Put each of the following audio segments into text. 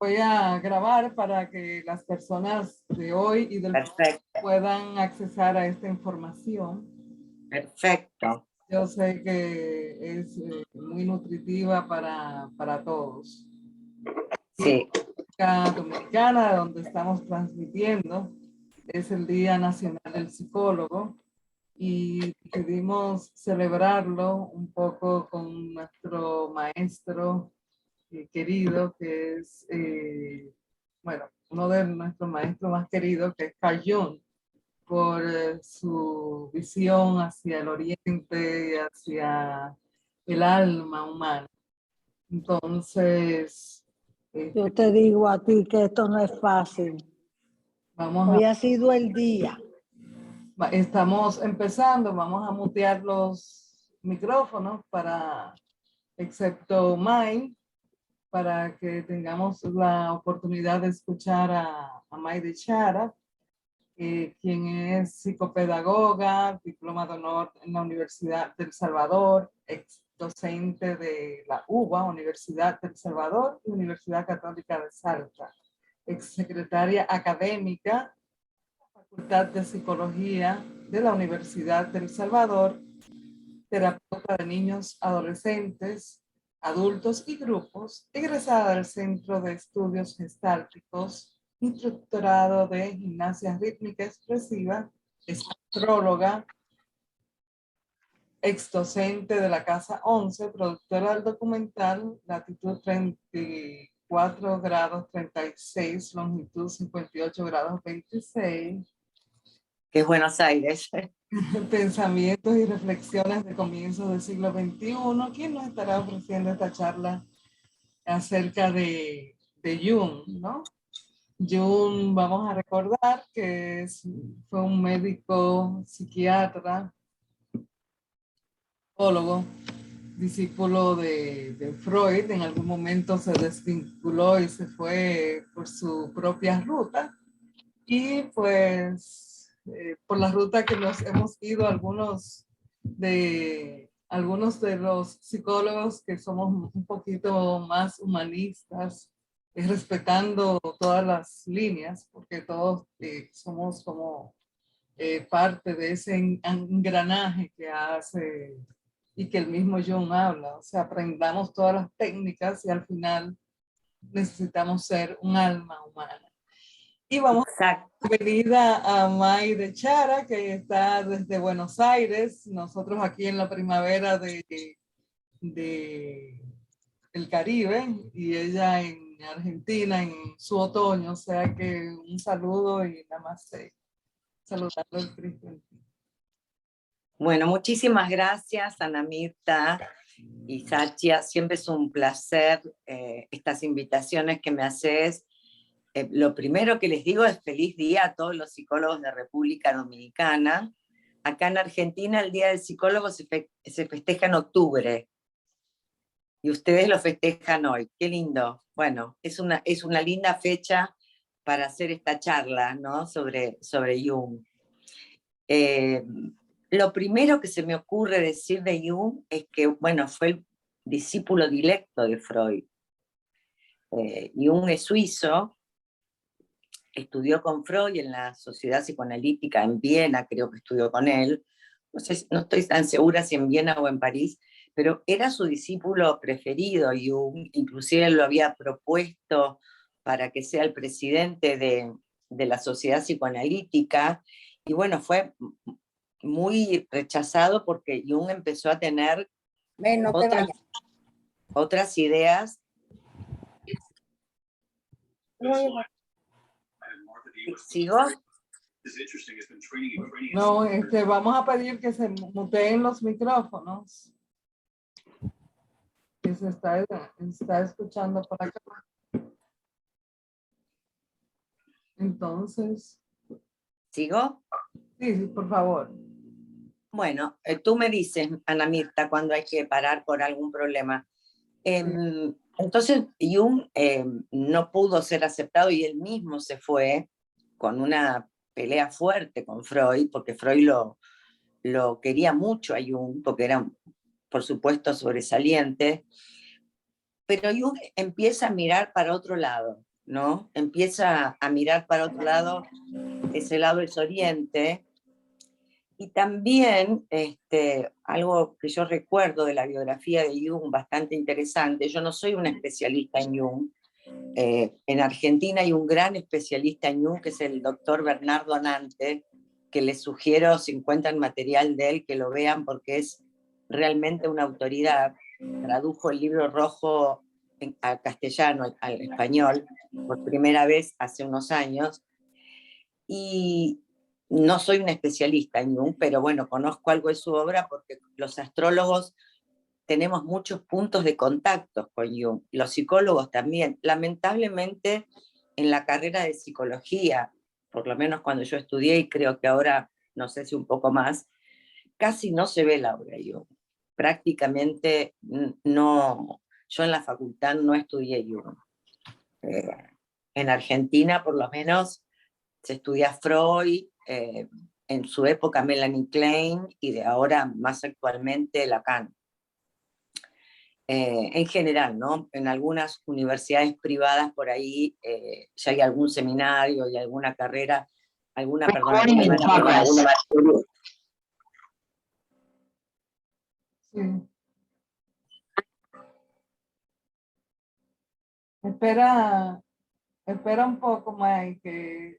voy a grabar para que las personas de hoy y del futuro puedan accesar a esta información. Perfecto. Yo sé que es muy nutritiva para todos. Sí. Dominicana, donde estamos transmitiendo, es el Día Nacional del Psicólogo y decidimos celebrarlo un poco con nuestro maestro querido, que es, bueno, uno de nuestros maestros más queridos, que es Carl Jung, por su visión hacia el oriente y hacia el alma humana. Entonces, yo te digo a ti que esto no es fácil. Hoy ha sido el día. Estamos empezando, vamos a mutear los micrófonos para, excepto May, para que tengamos la oportunidad de escuchar a May de Chara, quien es psicopedagoga, diploma de honor en la Universidad del Salvador, ex docente de la UBA, Universidad del Salvador y Universidad Católica de Salta, ex secretaria académica, Facultad de Psicología de la Universidad del Salvador, terapeuta de niños, adolescentes, adultos y grupos, egresada del Centro de Estudios Gestálticos, instructorado de gimnasia rítmica expresiva, es astróloga, ex docente de la Casa 11, productora del documental Latitud 34 grados 36, longitud 58 grados 26. Que es Buenos Aires. Pensamientos y reflexiones de comienzos del siglo XXI. ¿Quién nos estará ofreciendo esta charla acerca de Jung, ¿no? Jung, vamos a recordar que fue un médico, psiquiatra, psicólogo, discípulo de Freud. En algún momento se desvinculó y se fue por su propia ruta. Y pues por la ruta que nos hemos ido algunos de los psicólogos que somos un poquito más humanistas, respetando todas las líneas, porque todos somos como parte de ese engranaje que hace y que el mismo Jung habla. O sea, aprendamos todas las técnicas y al final necesitamos ser un alma humana. Y vamos a dar bienvenida a May de Chara, que está desde Buenos Aires, nosotros aquí en la primavera el Caribe, y ella en Argentina en su otoño, o sea que un saludo y namaste. Saludando al Cristo. Bueno, muchísimas gracias, Ana Mirta y Sachia. Siempre es un placer estas invitaciones que me haces. Lo primero que les digo es feliz día a todos los psicólogos de República Dominicana. Acá en Argentina el Día del Psicólogo se festeja en octubre y ustedes lo festejan hoy. Qué lindo. Bueno, es una linda fecha para hacer esta charla, ¿no? sobre Jung. Lo primero que se me ocurre decir de Jung es que, bueno, fue el discípulo directo de Freud. Jung es suizo, estudió con Freud en la Sociedad Psicoanalítica en Viena, creo que estudió con él, no estoy tan segura si en Viena o en París, pero era su discípulo preferido, Jung, inclusive lo había propuesto para que sea el presidente de la Sociedad Psicoanalítica, y bueno, fue muy rechazado porque Jung empezó a tener otras ideas. ¿Sigo? No, vamos a pedir que se muteen los micrófonos. Que se está escuchando por acá. Entonces. ¿Sigo? Sí, por favor. Bueno, tú me dices, Ana Mirta, cuando hay que parar por algún problema. Entonces, Jung no pudo ser aceptado y él mismo se fue con una pelea fuerte con Freud, porque Freud lo quería mucho a Jung, porque era, por supuesto, sobresaliente, pero Jung empieza a mirar para otro lado. ¿no? Empieza a mirar para otro lado, ese lado es Oriente. Y también algo que yo recuerdo de la biografía de Jung, bastante interesante, yo no soy una especialista en Jung, en Argentina hay un gran especialista en Jung, que es el doctor Bernardo Nante, que les sugiero, si encuentran material de él, que lo vean porque es realmente una autoridad. Tradujo el Libro Rojo al castellano, al español, por primera vez hace unos años. Y no soy una especialista en Jung, pero bueno, conozco algo de su obra porque los astrólogos tenemos muchos puntos de contacto con Jung, los psicólogos también. Lamentablemente, en la carrera de psicología, por lo menos cuando yo estudié, y creo que ahora, no sé si un poco más, casi no se ve la obra de Jung. Prácticamente no, yo en la facultad no estudié Jung. En Argentina, por lo menos, se estudia Freud, en su época Melanie Klein, y de ahora, más actualmente, Lacan. En general, ¿no? En algunas universidades privadas por ahí ya hay algún seminario y alguna carrera, alguna materia. Sí. Espera un poco, Mike, que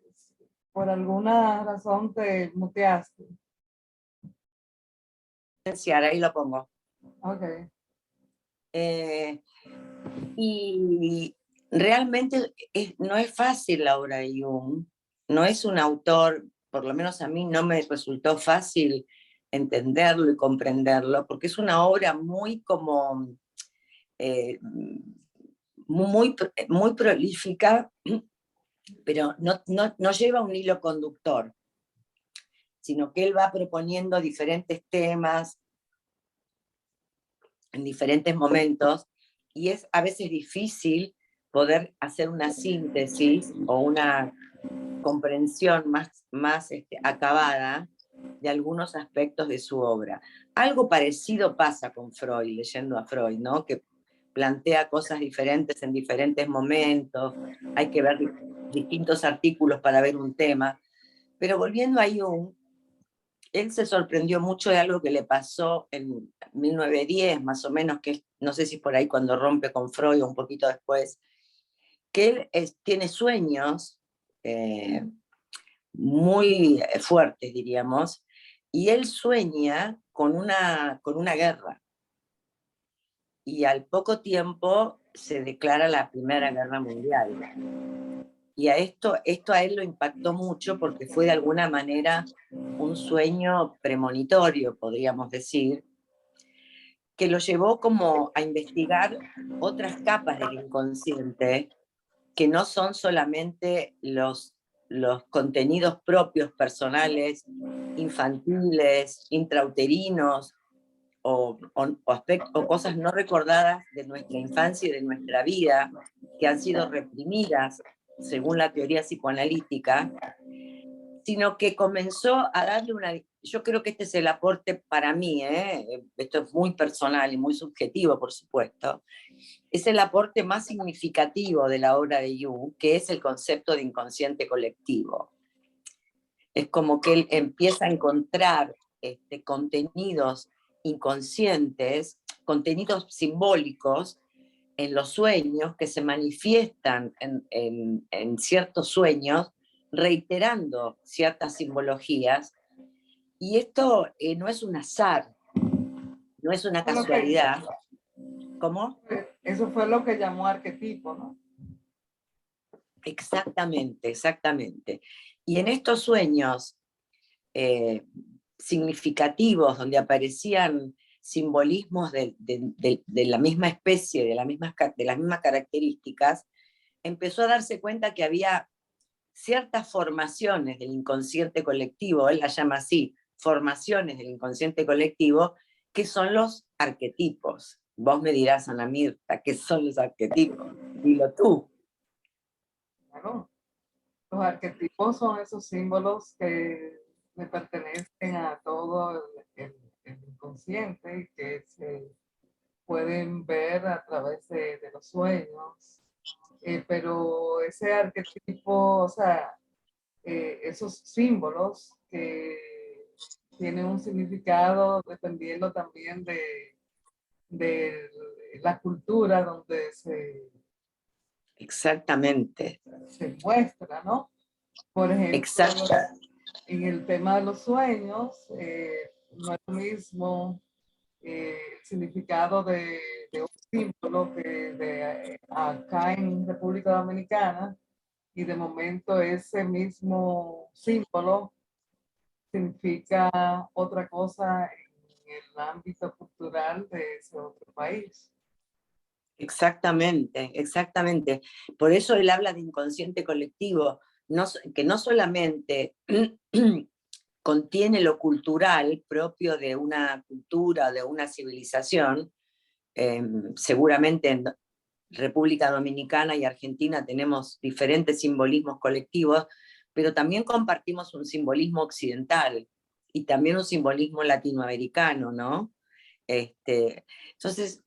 por alguna razón te muteaste. Ahí lo pongo. Ok. Y realmente no es fácil la obra de Jung, no es un autor, por lo menos a mí no me resultó fácil entenderlo y comprenderlo, porque es una obra muy como, muy prolífica, pero no lleva un hilo conductor, sino que él va proponiendo diferentes temas en diferentes momentos, y es a veces difícil poder hacer una síntesis o una comprensión más acabada de algunos aspectos de su obra. Algo parecido pasa con Freud, leyendo a Freud, ¿no? Que plantea cosas diferentes en diferentes momentos, hay que ver distintos artículos para ver un tema. Pero volviendo a Jung, él se sorprendió mucho de algo que le pasó en 1910, más o menos, que no sé si por ahí cuando rompe con Freud o un poquito después, que él tiene sueños muy fuertes, diríamos, y él sueña con una guerra. Y al poco tiempo se declara la Primera Guerra Mundial. Y esto a él lo impactó mucho porque fue de alguna manera un sueño premonitorio, podríamos decir, que lo llevó como a investigar otras capas del inconsciente que no son solamente los contenidos propios, personales, infantiles, intrauterinos, o cosas no recordadas de nuestra infancia y de nuestra vida, que han sido reprimidas, según la teoría psicoanalítica, sino que comenzó a darle yo creo que este es el aporte para mí, esto es muy personal y muy subjetivo, por supuesto, es el aporte más significativo de la obra de Jung, que es el concepto de inconsciente colectivo. Es como que él empieza a encontrar contenidos inconscientes, contenidos simbólicos en los sueños que se manifiestan en ciertos sueños, reiterando ciertas simbologías. Y esto no es un azar, no es una casualidad. ¿Cómo? Eso fue lo que llamó arquetipo, ¿no? Exactamente, exactamente. Y en estos sueños significativos, donde aparecían simbolismos de la misma especie, de las mismas características, empezó a darse cuenta que había ciertas formaciones del inconsciente colectivo, él las llama así, formaciones del inconsciente colectivo, que son los arquetipos. Vos me dirás, Ana Mirta, ¿qué son los arquetipos? Dilo tú. Claro. Los arquetipos son esos símbolos que le pertenecen a todo el inconsciente y que se pueden ver a través de los sueños. pero ese arquetipo, o sea, esos símbolos que tienen un significado dependiendo también de la cultura donde Exactamente. se muestra, ¿no? Por ejemplo, Exacto. en el tema de los sueños, no es lo mismo el significado de un símbolo que acá en República Dominicana, y de momento ese mismo símbolo significa otra cosa en el ámbito cultural de ese otro país. Exactamente, exactamente. Por eso él habla de inconsciente colectivo, que no solamente contiene lo cultural propio de una cultura, de una civilización. Seguramente en República Dominicana y Argentina tenemos diferentes simbolismos colectivos, pero también compartimos un simbolismo occidental y también un simbolismo latinoamericano, ¿no? Entonces,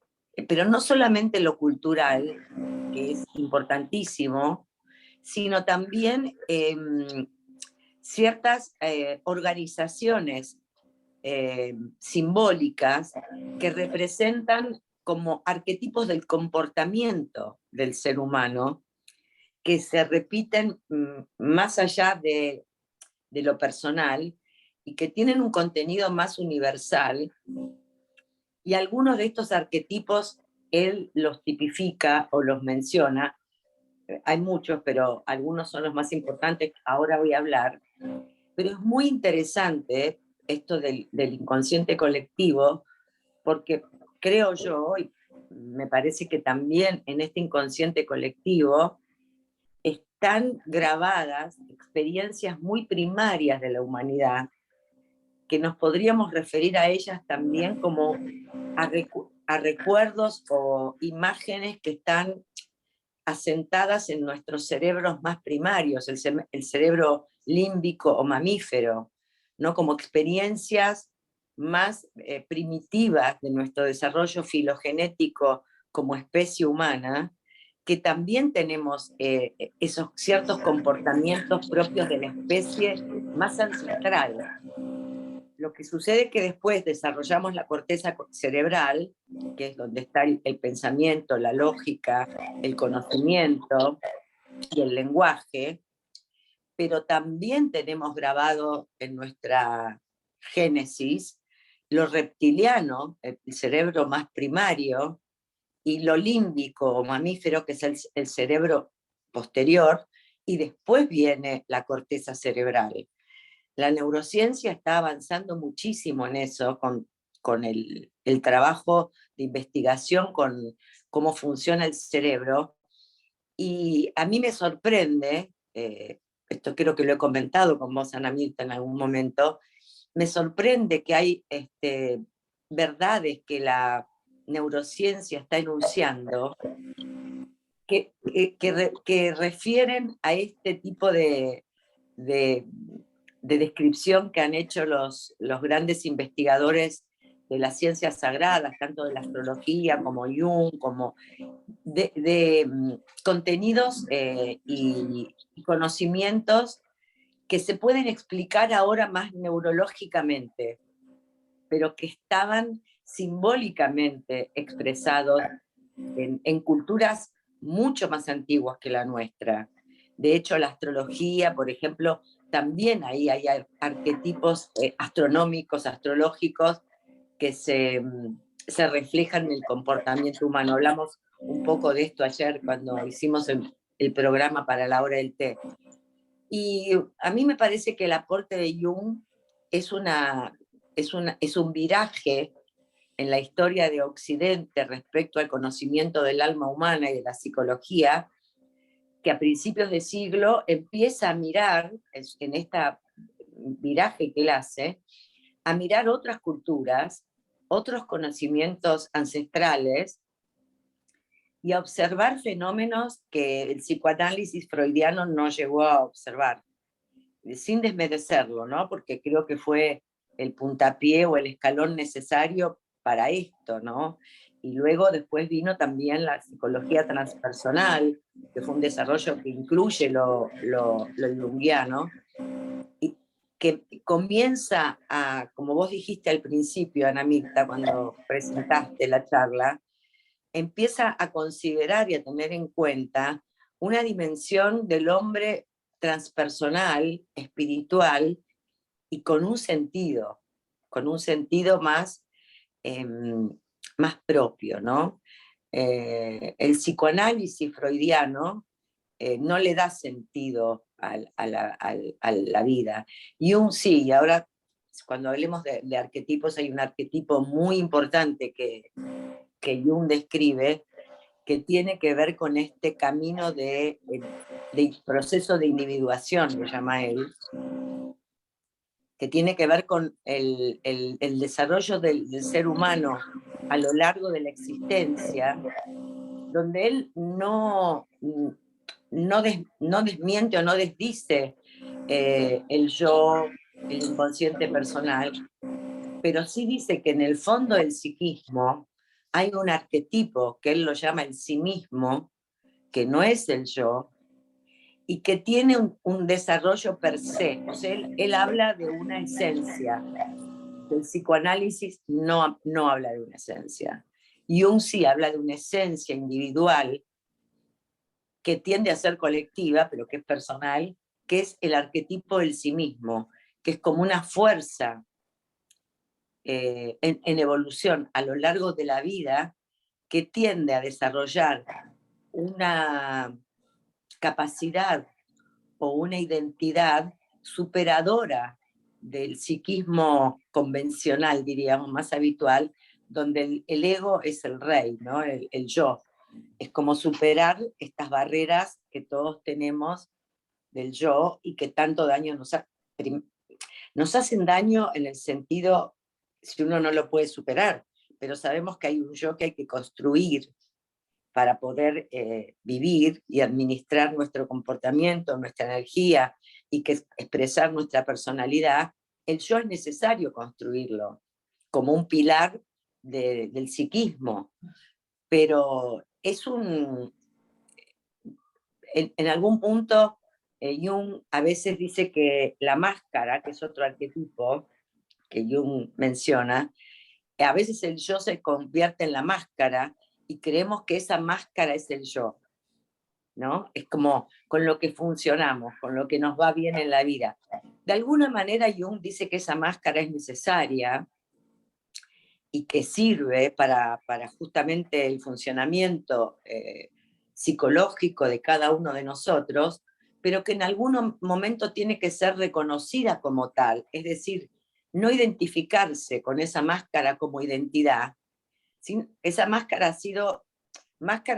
pero no solamente lo cultural, que es importantísimo, sino también ciertas organizaciones simbólicas que representan como arquetipos del comportamiento del ser humano, que se repiten más allá de lo personal y que tienen un contenido más universal. Y algunos de estos arquetipos él los tipifica o los menciona. Hay muchos, pero algunos son los más importantes, ahora voy a hablar. Pero es muy interesante esto del inconsciente colectivo, porque creo yo, y me parece que también en este inconsciente colectivo están grabadas experiencias muy primarias de la humanidad, que nos podríamos referir a ellas también como a recuerdos o imágenes que están asentadas en nuestros cerebros más primarios, el cerebro límbico o mamífero, ¿no? Como experiencias más primitivas de nuestro desarrollo filogenético como especie humana, que también tenemos esos ciertos comportamientos propios de la especie más ancestral. Lo que sucede es que después desarrollamos la corteza cerebral, que es donde está el pensamiento, la lógica, el conocimiento y el lenguaje, pero también tenemos grabado en nuestra génesis lo reptiliano, el cerebro más primario, y lo límbico o mamífero, que es el cerebro posterior, y después viene la corteza cerebral. La neurociencia está avanzando muchísimo en eso, con el trabajo de investigación con cómo funciona el cerebro. Y a mí me sorprende, esto creo que lo he comentado con vos, Ana Mirta, en algún momento, me sorprende que hay verdades que la neurociencia está enunciando que refieren a este tipo de descripción que han hecho los grandes investigadores de las ciencias sagradas, tanto de la astrología como Jung, como de contenidos y conocimientos que se pueden explicar ahora más neurológicamente, pero que estaban simbólicamente expresados en culturas mucho más antiguas que la nuestra. De hecho, la astrología, por ejemplo, también ahí hay arquetipos astronómicos, astrológicos, que se reflejan en el comportamiento humano. Hablamos un poco de esto ayer cuando hicimos el programa para la hora del té. Y a mí me parece que el aporte de Jung es un viraje en la historia de Occidente respecto al conocimiento del alma humana y de la psicología, que a principios de siglo empieza a mirar, en esta viraje que él hace, a mirar otras culturas, otros conocimientos ancestrales y a observar fenómenos que el psicoanálisis freudiano no llegó a observar, sin desmerecerlo, ¿no? Porque creo que fue el puntapié o el escalón necesario para esto, ¿no? Y luego después vino también la psicología transpersonal, que fue un desarrollo que incluye lo junguiano, y que comienza a, como vos dijiste al principio, Ana Mirta, cuando presentaste la charla, empieza a considerar y a tener en cuenta una dimensión del hombre transpersonal, espiritual, y con un sentido más, más propio, ¿no? El psicoanálisis freudiano no le da sentido a la vida. Jung sí, y ahora cuando hablemos de arquetipos, hay un arquetipo muy importante que Jung describe, que tiene que ver con este camino de proceso de individuación, que llama él, que tiene que ver con el desarrollo del ser humano a lo largo de la existencia, donde él no desmiente o no desdice el yo, el inconsciente personal, pero sí dice que en el fondo del psiquismo hay un arquetipo que él lo llama el sí mismo, que no es el yo, y que tiene un desarrollo per se. O sea, él habla de una esencia. El psicoanálisis no habla de una esencia. Jung sí habla de una esencia individual que tiende a ser colectiva, pero que es personal, que es el arquetipo del sí mismo, que es como una fuerza en evolución a lo largo de la vida, que tiende a desarrollar una capacidad o una identidad superadora del psiquismo convencional, diríamos, más habitual, donde el ego es el rey, ¿no? El yo. Es como superar estas barreras que todos tenemos del yo y que tanto daño nos hacen daño en el sentido, si uno no lo puede superar, pero sabemos que hay un yo que hay que construir para poder vivir y administrar nuestro comportamiento, nuestra energía y que expresar nuestra personalidad. El yo es necesario construirlo como un pilar del psiquismo, pero es en algún punto Jung a veces dice que la máscara, que es otro arquetipo que Jung menciona, a veces el yo se convierte en la máscara y creemos que esa máscara es el yo, ¿no? Es como con lo que funcionamos, con lo que nos va bien en la vida. De alguna manera Jung dice que esa máscara es necesaria y que sirve para justamente el funcionamiento psicológico de cada uno de nosotros, pero que en algún momento tiene que ser reconocida como tal, es decir, no identificarse con esa máscara como identidad. Esa máscara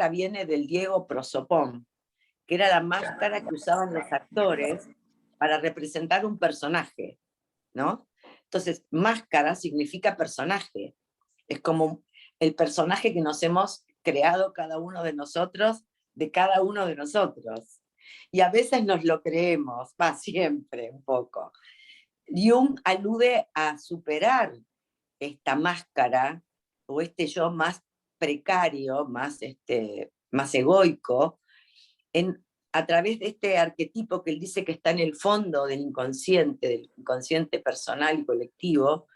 viene del griego prosopón, que era la máscara que usaban los actores para representar un personaje, ¿no? Entonces, máscara significa personaje. Es como el personaje que nos hemos creado cada uno de nosotros, de cada uno de nosotros. Y a veces nos lo creemos, va siempre un poco. Jung alude a superar esta máscara o este yo más precario, más egoico, a través de este arquetipo que él dice que está en el fondo del inconsciente personal y colectivo,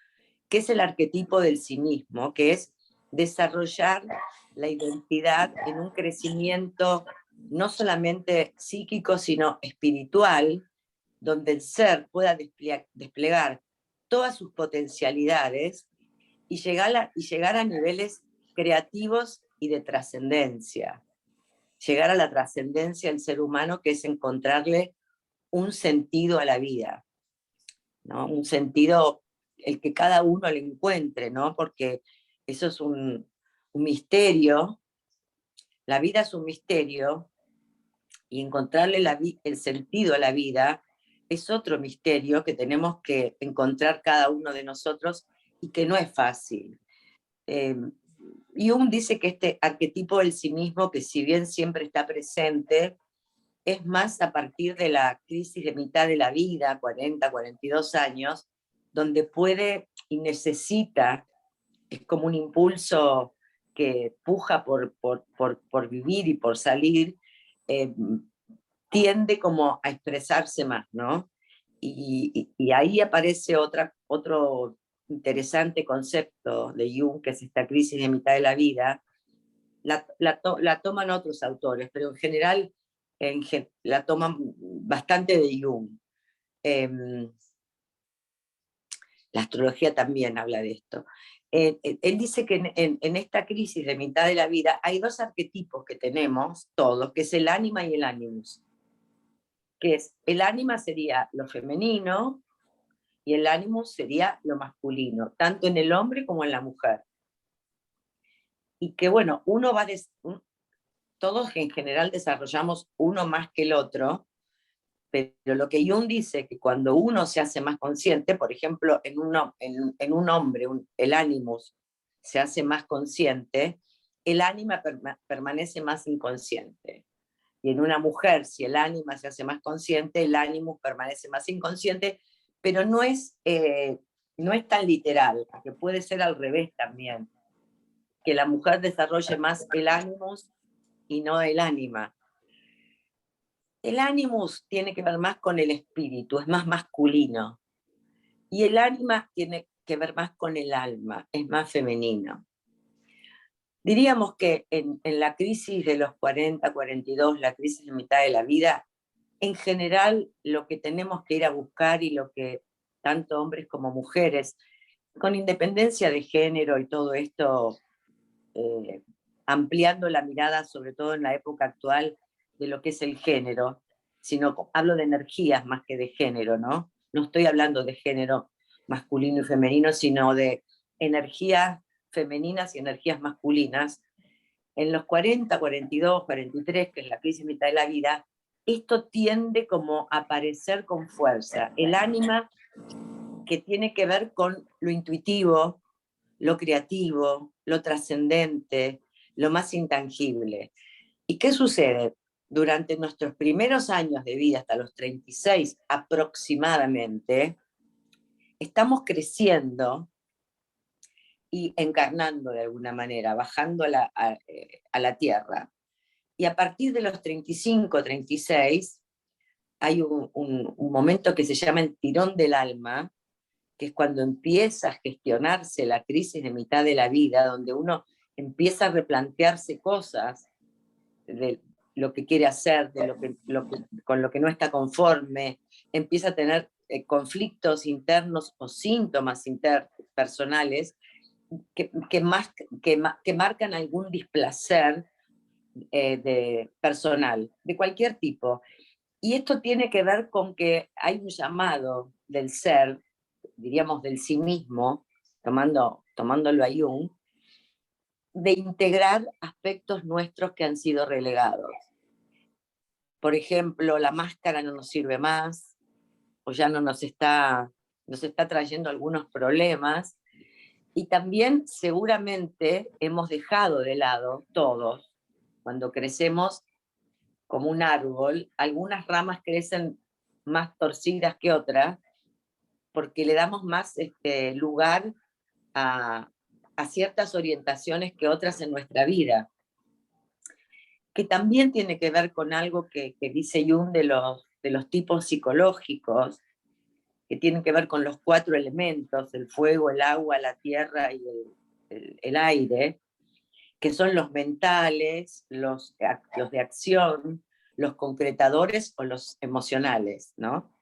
que es el arquetipo del sí mismo, que es desarrollar la identidad en un crecimiento no solamente psíquico, sino espiritual, donde el ser pueda desplegar todas sus potencialidades y llegar a niveles creativos y de trascendencia. Llegar a la trascendencia del ser humano, que es encontrarle un sentido a la vida, ¿no? Un sentido, el que cada uno le encuentre, ¿no? Porque eso es un misterio, la vida es un misterio, y encontrarle el sentido a la vida es otro misterio que tenemos que encontrar cada uno de nosotros y que no es fácil. Jung dice que este arquetipo del sí mismo, que si bien siempre está presente, es más a partir de la crisis de mitad de la vida, 40, 42 años, donde puede y necesita, es como un impulso que puja por vivir y por salir, tiende como a expresarse más, ¿no? Y ahí aparece otro interesante concepto de Jung, que es esta crisis de mitad de la vida. La toman otros autores, pero en general la toman bastante de Jung. La astrología también habla de esto. Él dice que en esta crisis de mitad de la vida hay dos arquetipos que tenemos todos, que es el ánima y el animus. Que es, el ánima sería lo femenino y el animus sería lo masculino, tanto en el hombre como en la mujer. Y que bueno, todos en general desarrollamos uno más que el otro, pero lo que Jung dice que cuando uno se hace más consciente, por ejemplo, en un hombre, el animus se hace más consciente, el ánima permanece más inconsciente. Y en una mujer, si el ánima se hace más consciente, el animus permanece más inconsciente, pero no es tan literal, que puede ser al revés también, que la mujer desarrolle más el animus y no el ánima. El animus tiene que ver más con el espíritu, es más masculino. Y el ánima tiene que ver más con el alma, es más femenino. Diríamos que en la crisis de los 40, 42, la crisis de mitad de la vida, en general lo que tenemos que ir a buscar y lo que tanto hombres como mujeres, con independencia de género y todo esto, ampliando la mirada, sobre todo en la época actual, de lo que es el género, sino hablo de energías más que de género, ¿no? No estoy hablando de género masculino y femenino, sino de energías femeninas y energías masculinas. En los 40, 42, 43, que es la crisis mitad de la vida, esto tiende como a aparecer con fuerza. El ánima, que tiene que ver con lo intuitivo, lo creativo, lo trascendente, lo más intangible. ¿Y qué sucede? Durante nuestros primeros años de vida, hasta los 36 aproximadamente, estamos creciendo y encarnando de alguna manera, bajando a la tierra. Y a partir de los 35, 36, hay un momento que se llama el tirón del alma, que es cuando empieza a gestionarse la crisis de mitad de la vida, donde uno empieza a replantearse cosas de lo que quiere hacer, con lo que no está conforme, empieza a tener conflictos internos o síntomas interpersonales que marcan algún displacer personal, de cualquier tipo. Y esto tiene que ver con que hay un llamado del ser, diríamos del sí mismo, tomándolo a Jung, de integrar aspectos nuestros que han sido relegados. Por ejemplo, la máscara no nos sirve más, o ya no nos está trayendo algunos problemas, y también seguramente hemos dejado de lado todos, cuando crecemos como un árbol, algunas ramas crecen más torcidas que otras, porque le damos más lugar a ciertas orientaciones que otras en nuestra vida, que también tiene que ver con algo que dice Jung de los tipos psicológicos, que tienen que ver con los 4 elementos, el fuego, el agua, la tierra y el aire, que son los mentales, los de acción, los concretadores o los emocionales, ¿no?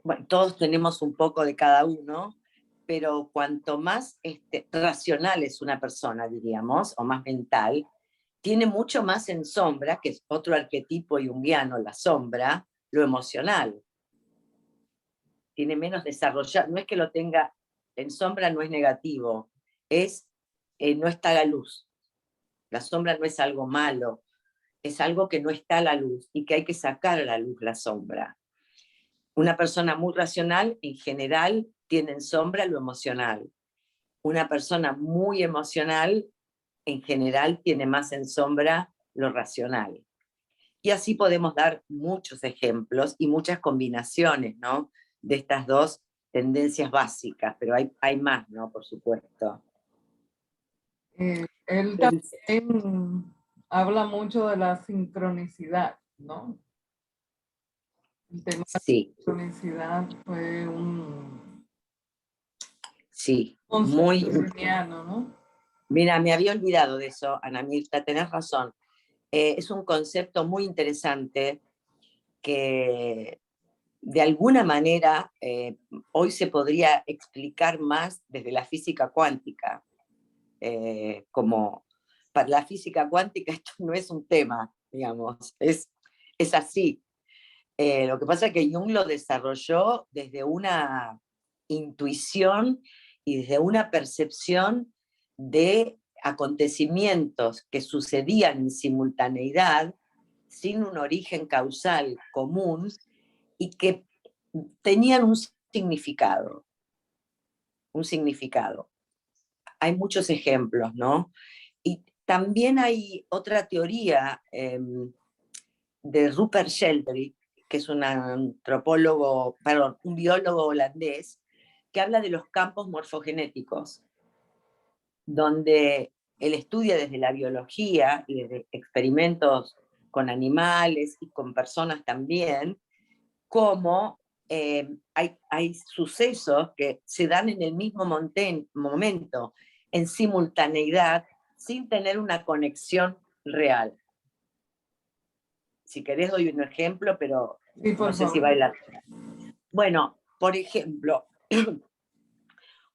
Bueno, todos tenemos un poco de cada uno, pero cuanto más racional es una persona, diríamos, o más mental, tiene mucho más en sombra, que es otro arquetipo junguiano, la sombra, lo emocional. Tiene menos desarrollado, no es que lo tenga en sombra, no es negativo, no está a la luz. La sombra no es algo malo, es algo que no está a la luz y que hay que sacar a la luz la sombra. Una persona muy racional, en general, tiene en sombra lo emocional. Una persona muy emocional, en general, tiene más en sombra lo racional. Y así podemos dar muchos ejemplos y muchas combinaciones, ¿no?, de estas dos tendencias básicas, pero hay más, ¿no?, por supuesto. Él también habla mucho de la sincronicidad, ¿no? El tema de la sincronicidad fue un muy freudiano, ¿no? Mira, me había olvidado de eso, Ana Mirta, tenés razón. Es un concepto muy interesante que de alguna manera hoy se podría explicar más desde la física cuántica. Como para la física cuántica esto no es un tema, digamos, es así. Lo que pasa es que Jung lo desarrolló desde una intuición y desde una percepción de acontecimientos que sucedían en simultaneidad sin un origen causal común y que tenían un significado. Un significado. Hay muchos ejemplos, ¿no? Y también hay otra teoría de Rupert Sheldrake, que es un antropólogo, perdón, un biólogo holandés, que habla de los campos morfogenéticos, donde él estudia desde la biología y desde experimentos con animales y con personas también, cómo hay sucesos que se dan en el mismo momento, en simultaneidad, sin tener una conexión real. Si querés doy un ejemplo, pero sí, no sé si vale la pena. Bueno, por ejemplo,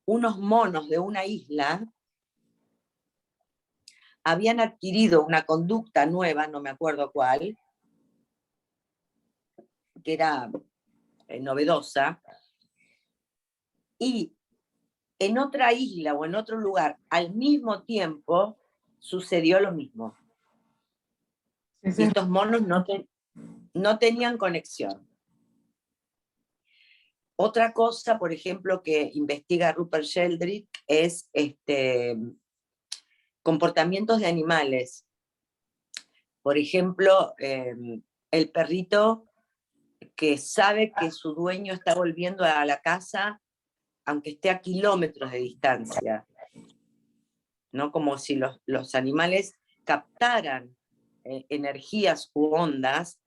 unos monos de una isla habían adquirido una conducta nueva, no me acuerdo cuál, que era novedosa, y en otra isla o en otro lugar al mismo tiempo sucedió lo mismo. Sí, sí. Y estos monos no tenían conexión. Otra cosa, por ejemplo, que investiga Rupert Sheldrake es comportamientos de animales. Por ejemplo, el perrito que sabe que su dueño está volviendo a la casa aunque esté a kilómetros de distancia, ¿no? Como si los animales captaran energías u ondas,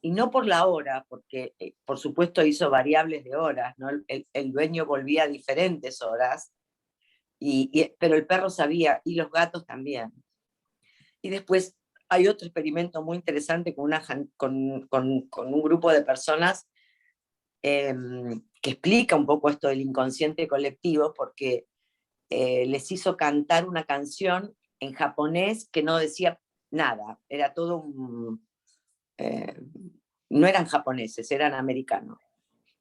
y no por la hora, porque por supuesto hizo variables de horas, ¿no? El dueño volvía a diferentes horas, pero el perro sabía, y los gatos también. Y después hay otro experimento muy interesante con un grupo de personas que explica un poco esto del inconsciente colectivo, porque les hizo cantar una canción en japonés que no decía nada, era todo un... no eran japoneses, eran americanos.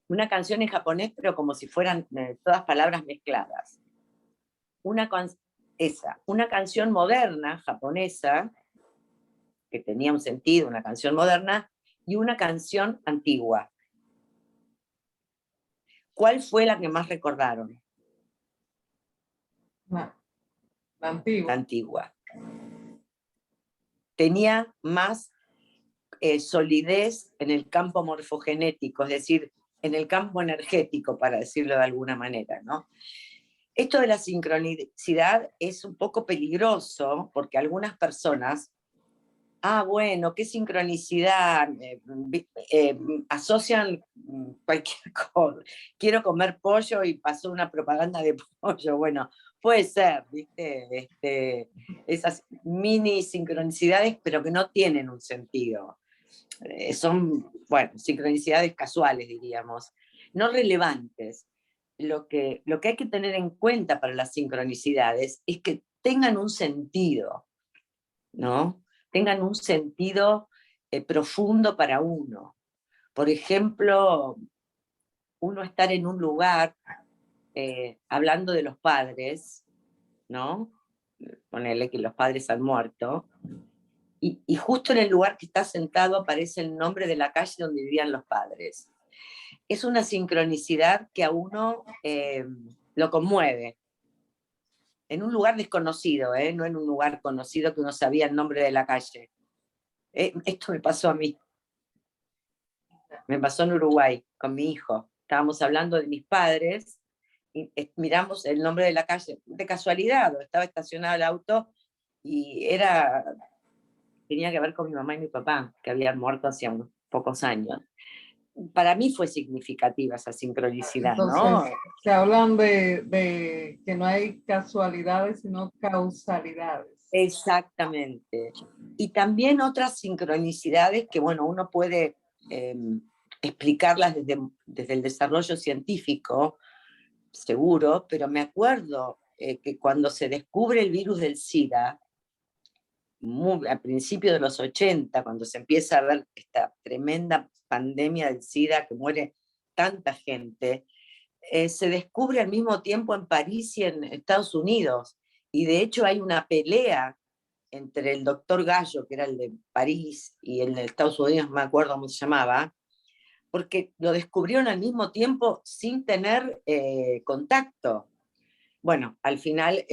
Una canción en japonés, pero como si fueran todas palabras mezcladas. Una canción moderna japonesa, que tenía un sentido, una canción moderna, y una canción antigua. ¿Cuál fue la que más recordaron? La antigua. La antigua. Tenía más solidez en el campo morfogenético, es decir, en el campo energético, para decirlo de alguna manera, ¿no? Esto de la sincronicidad es un poco peligroso porque algunas personas, bueno, qué sincronicidad, asocian cualquier cosa. Quiero comer pollo y pasó una propaganda de pollo. Bueno, puede ser, ¿viste? Esas mini sincronicidades, pero que no tienen un sentido. Son, bueno, sincronicidades casuales, diríamos, no relevantes. Lo que hay que tener en cuenta para las sincronicidades es que tengan un sentido, ¿no? Tengan un sentido profundo para uno. Por ejemplo, uno estar en un lugar hablando de los padres, ¿no? Ponele que los padres han muerto, y justo en el lugar que está sentado aparece el nombre de la calle donde vivían los padres. Es una sincronicidad que a uno lo conmueve. En un lugar desconocido, no en un lugar conocido que uno sabía el nombre de la calle. Esto me pasó a mí. Me pasó en Uruguay con mi hijo. Estábamos hablando de mis padres y miramos el nombre de la calle de casualidad, estaba estacionado el auto y tenía que ver con mi mamá y mi papá, que habían muerto hacía unos pocos años. Para mí fue significativa esa sincronicidad, Entonces, ¿no? se hablan de que no hay casualidades, sino causalidades. Exactamente. Y también otras sincronicidades que, bueno, uno puede explicarlas desde el desarrollo científico, seguro, pero me acuerdo que cuando se descubre el virus del SIDA, a principios de los 80, cuando se empieza a ver esta tremenda pandemia del SIDA que muere tanta gente, se descubre al mismo tiempo en París y en Estados Unidos. Y de hecho hay una pelea entre el doctor Gallo, que era el de París, y el de Estados Unidos, no me acuerdo cómo se llamaba, porque lo descubrieron al mismo tiempo sin tener contacto. Bueno, al final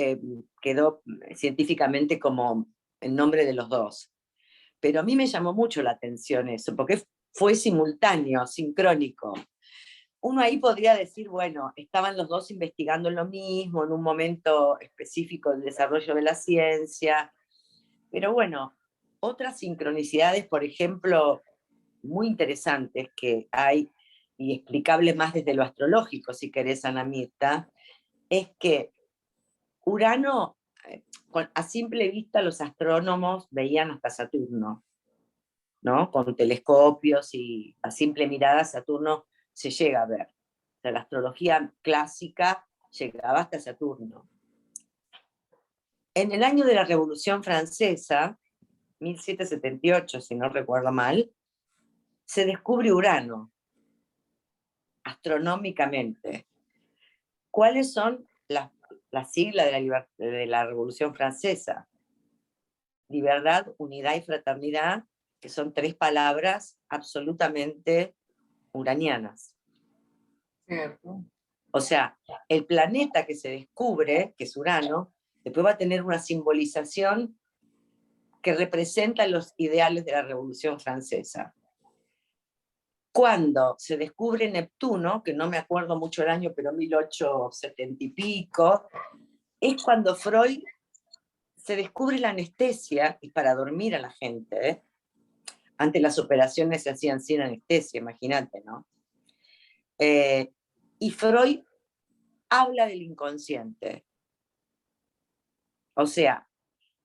quedó científicamente como el nombre de los dos. Pero a mí me llamó mucho la atención eso, porque fue simultáneo, sincrónico. Uno ahí podría decir, bueno, estaban los dos investigando lo mismo en un momento específico del desarrollo de la ciencia, pero bueno, otras sincronicidades, por ejemplo, muy interesantes que hay, y explicables más desde lo astrológico, si querés, Ana Mirta, es que Urano, a simple vista los astrónomos veían hasta Saturno, ¿no? Con telescopios y a simple mirada Saturno se llega a ver. O sea, la astrología clásica llegaba hasta Saturno. En el año de la Revolución Francesa, 1778, si no recuerdo mal, se descubre Urano, astronómicamente. ¿Cuáles son las siglas de la Revolución Francesa? Libertad, unidad y fraternidad, que son tres palabras absolutamente uranianas. Cierto. O sea, el planeta que se descubre, que es Urano, después va a tener una simbolización que representa los ideales de la Revolución Francesa. Cuando se descubre Neptuno, que no me acuerdo mucho el año, pero 1870 y pico, es cuando Freud se descubre la anestesia, y para dormir a la gente, ¿eh? Antes las operaciones se hacían sin anestesia, imagínate, ¿no? Y Freud habla del inconsciente. O sea,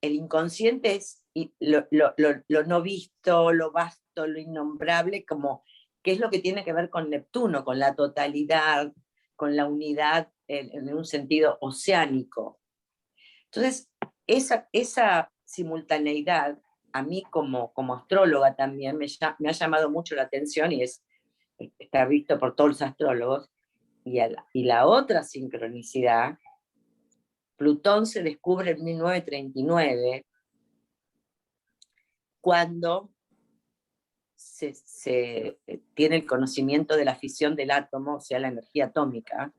el inconsciente es lo no visto, lo vasto, lo innombrable, como que es lo que tiene que ver con Neptuno, con la totalidad, con la unidad en un sentido oceánico. Entonces, esa simultaneidad, a mí como astróloga también me ha llamado mucho la atención y está visto por todos los astrólogos. Y la otra sincronicidad, Plutón se descubre en 1939, cuando se tiene el conocimiento de la fisión del átomo, o sea, la energía atómica.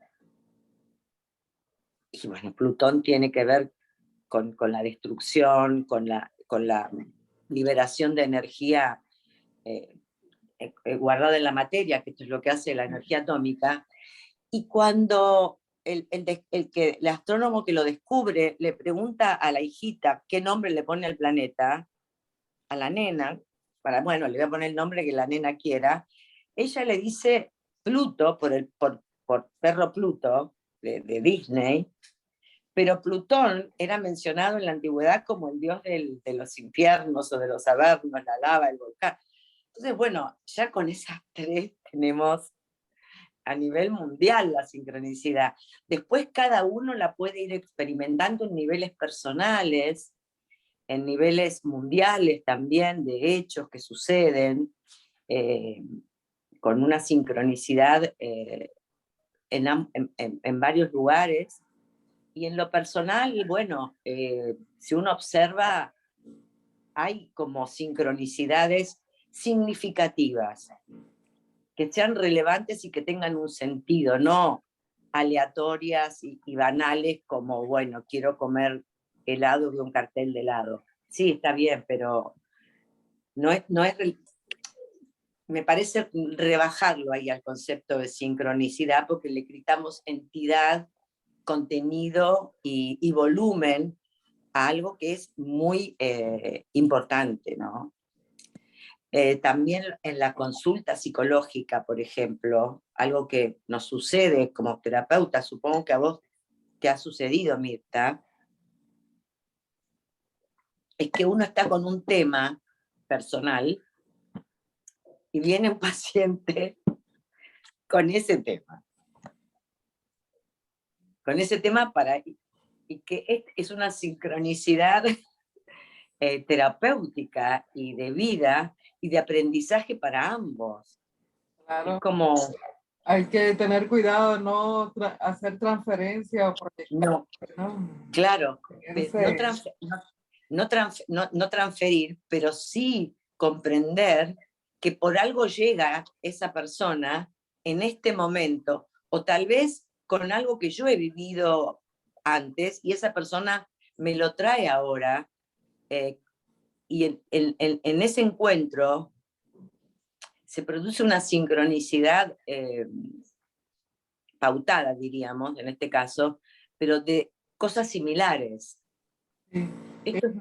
Y bueno, Plutón tiene que ver con la destrucción, con la liberación de energía guardada en la materia, que esto es lo que hace la energía atómica. Y cuando el astrónomo que lo descubre le pregunta a la hijita qué nombre le pone al planeta, a la nena, bueno, le voy a poner el nombre que la nena quiera, ella le dice Pluto, por perro Pluto, de Disney, pero Plutón era mencionado en la antigüedad como el dios de los infiernos o de los avernos, la lava, el volcán. Entonces, bueno, ya con esas tres tenemos a nivel mundial la sincronicidad. Después cada uno la puede ir experimentando en niveles personales, en niveles mundiales también, de hechos que suceden, con una sincronicidad en varios lugares. Y en lo personal, bueno, si uno observa, hay como sincronicidades significativas, que sean relevantes y que tengan un sentido, no aleatorias y banales como, bueno, quiero comer helado de un cartel de helado. Sí, está bien, pero no es me parece rebajarlo ahí al concepto de sincronicidad, porque le gritamos entidad, contenido y volumen a algo que es muy importante, ¿no? También en la consulta psicológica, por ejemplo, algo que nos sucede como terapeuta, supongo que a vos te ha sucedido, Mirta, es que uno está con un tema personal y viene un paciente con ese tema. Con ese tema y que es una sincronicidad terapéutica y de vida y de aprendizaje para ambos. Claro. Es como... Hay que tener cuidado, no hacer transferencia o proyectar. No, ¿no? claro, no transferir, pero sí comprender que por algo llega esa persona en este momento, o tal vez con algo que yo he vivido antes y esa persona me lo trae ahora, y en ese encuentro se produce una sincronicidad pautada, diríamos, en este caso, pero de cosas similares. Sí. Esto es...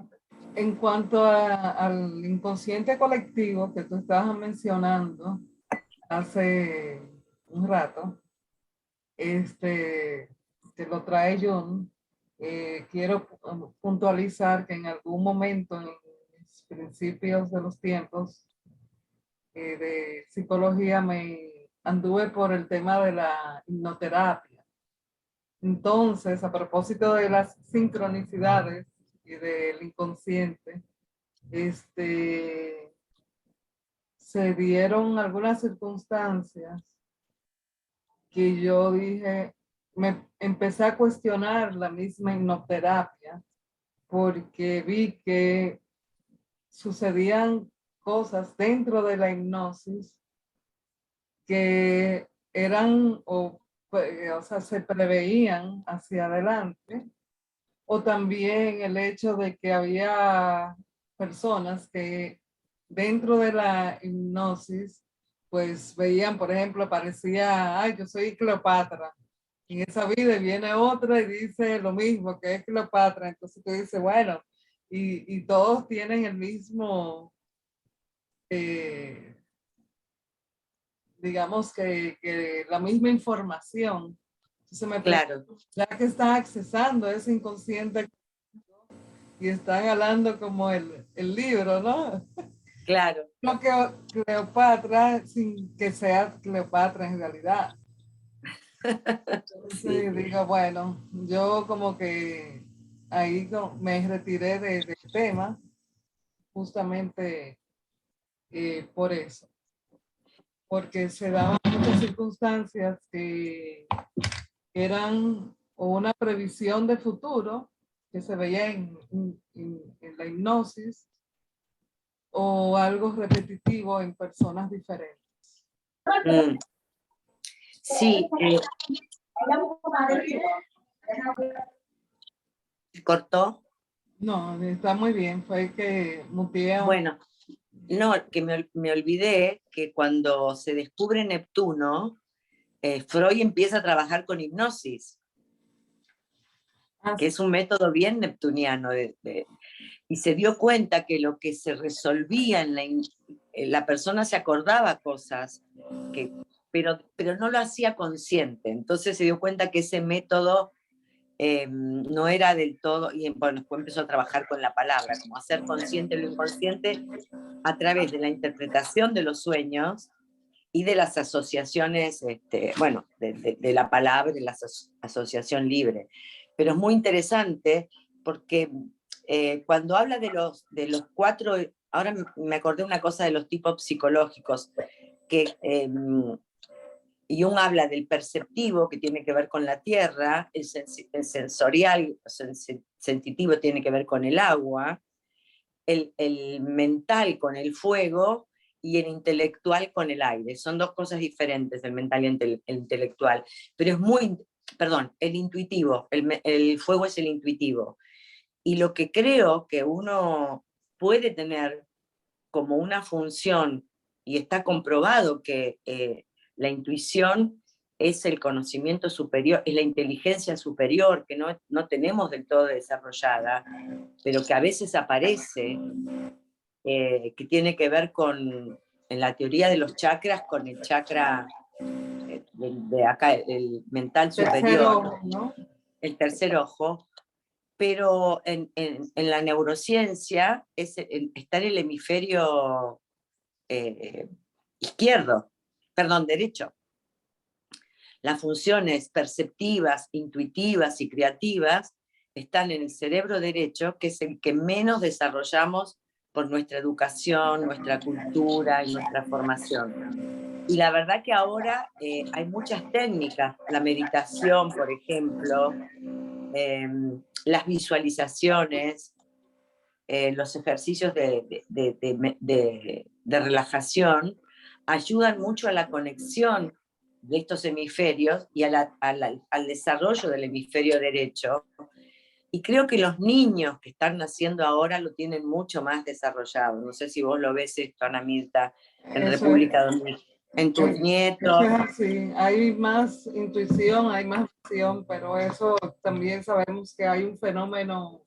En cuanto al inconsciente colectivo que tú estabas mencionando hace un rato, que lo trae Jung, quiero puntualizar que en algún momento, en los principios de los tiempos de psicología, me anduve por el tema de la hipnoterapia. Entonces, a propósito de las sincronicidades y del inconsciente, se dieron algunas circunstancias que yo dije, me empecé a cuestionar la misma hipnoterapia porque vi que sucedían cosas dentro de la hipnosis que eran o sea, se preveían hacia adelante, o también el hecho de que había personas que dentro de la hipnosis pues veían, por ejemplo, parecía, ay, yo soy Cleopatra, y en esa vida viene otra y dice lo mismo, que es Cleopatra, entonces tú dices, bueno, y todos tienen el mismo, digamos que la misma información. Entonces me Claro. ya que están accesando ese inconsciente y están hablando como el libro, ¿no? Claro. No que Cleopatra sin que sea Cleopatra en realidad. Entonces Sí. digo, bueno, yo como que ahí me retiré del tema justamente por eso, porque se daban muchas circunstancias que eran o una previsión de futuro que se veía en la hipnosis o algo repetitivo en personas diferentes. Mm. Sí. ¿Cortó? No, está muy bien, fue que muteé. Bueno, no, que me olvidé que cuando se descubre Neptuno, Freud empieza a trabajar con hipnosis, que es un método bien neptuniano, y se dio cuenta que lo que se resolvía la persona se acordaba cosas, pero no lo hacía consciente. Entonces se dio cuenta que ese método no era del todo, y bueno, después empezó a trabajar con la palabra, como hacer consciente lo inconsciente a través de la interpretación de los sueños y de las asociaciones, bueno, de la palabra, de la asociación libre. Pero es muy interesante porque cuando habla de los 4, ahora me acordé una cosa de los tipos psicológicos, que Jung habla del perceptivo, que tiene que ver con la tierra, el sensorial, sensitivo tiene que ver con el agua, el mental con el fuego y el intelectual con el aire. Son dos cosas diferentes, el mental y el intelectual. Pero es muy, perdón, el intuitivo, el fuego es el intuitivo. Y lo que creo que uno puede tener como una función, y está comprobado que la intuición es el conocimiento superior, es la inteligencia superior que no tenemos del todo desarrollada, pero que a veces aparece, que tiene que ver con, en la teoría de los chakras, con el chakra de acá, el mental superior, ¿no? el tercer ojo, pero en la neurociencia está en el hemisferio izquierdo, perdón, derecho. Las funciones perceptivas, intuitivas y creativas están en el cerebro derecho, que es el que menos desarrollamos por nuestra educación, nuestra cultura y nuestra formación. Y la verdad que ahora hay muchas técnicas, la meditación, por ejemplo, las visualizaciones, los ejercicios de relajación, ayudan mucho a la conexión de estos hemisferios y al desarrollo del hemisferio derecho. Y creo que los niños que están naciendo ahora lo tienen mucho más desarrollado. No sé si vos lo ves esto, Ana Mirta, en República Dominicana, en tus nietos. Sí, hay más intuición, hay más visión, pero eso también sabemos que hay un fenómeno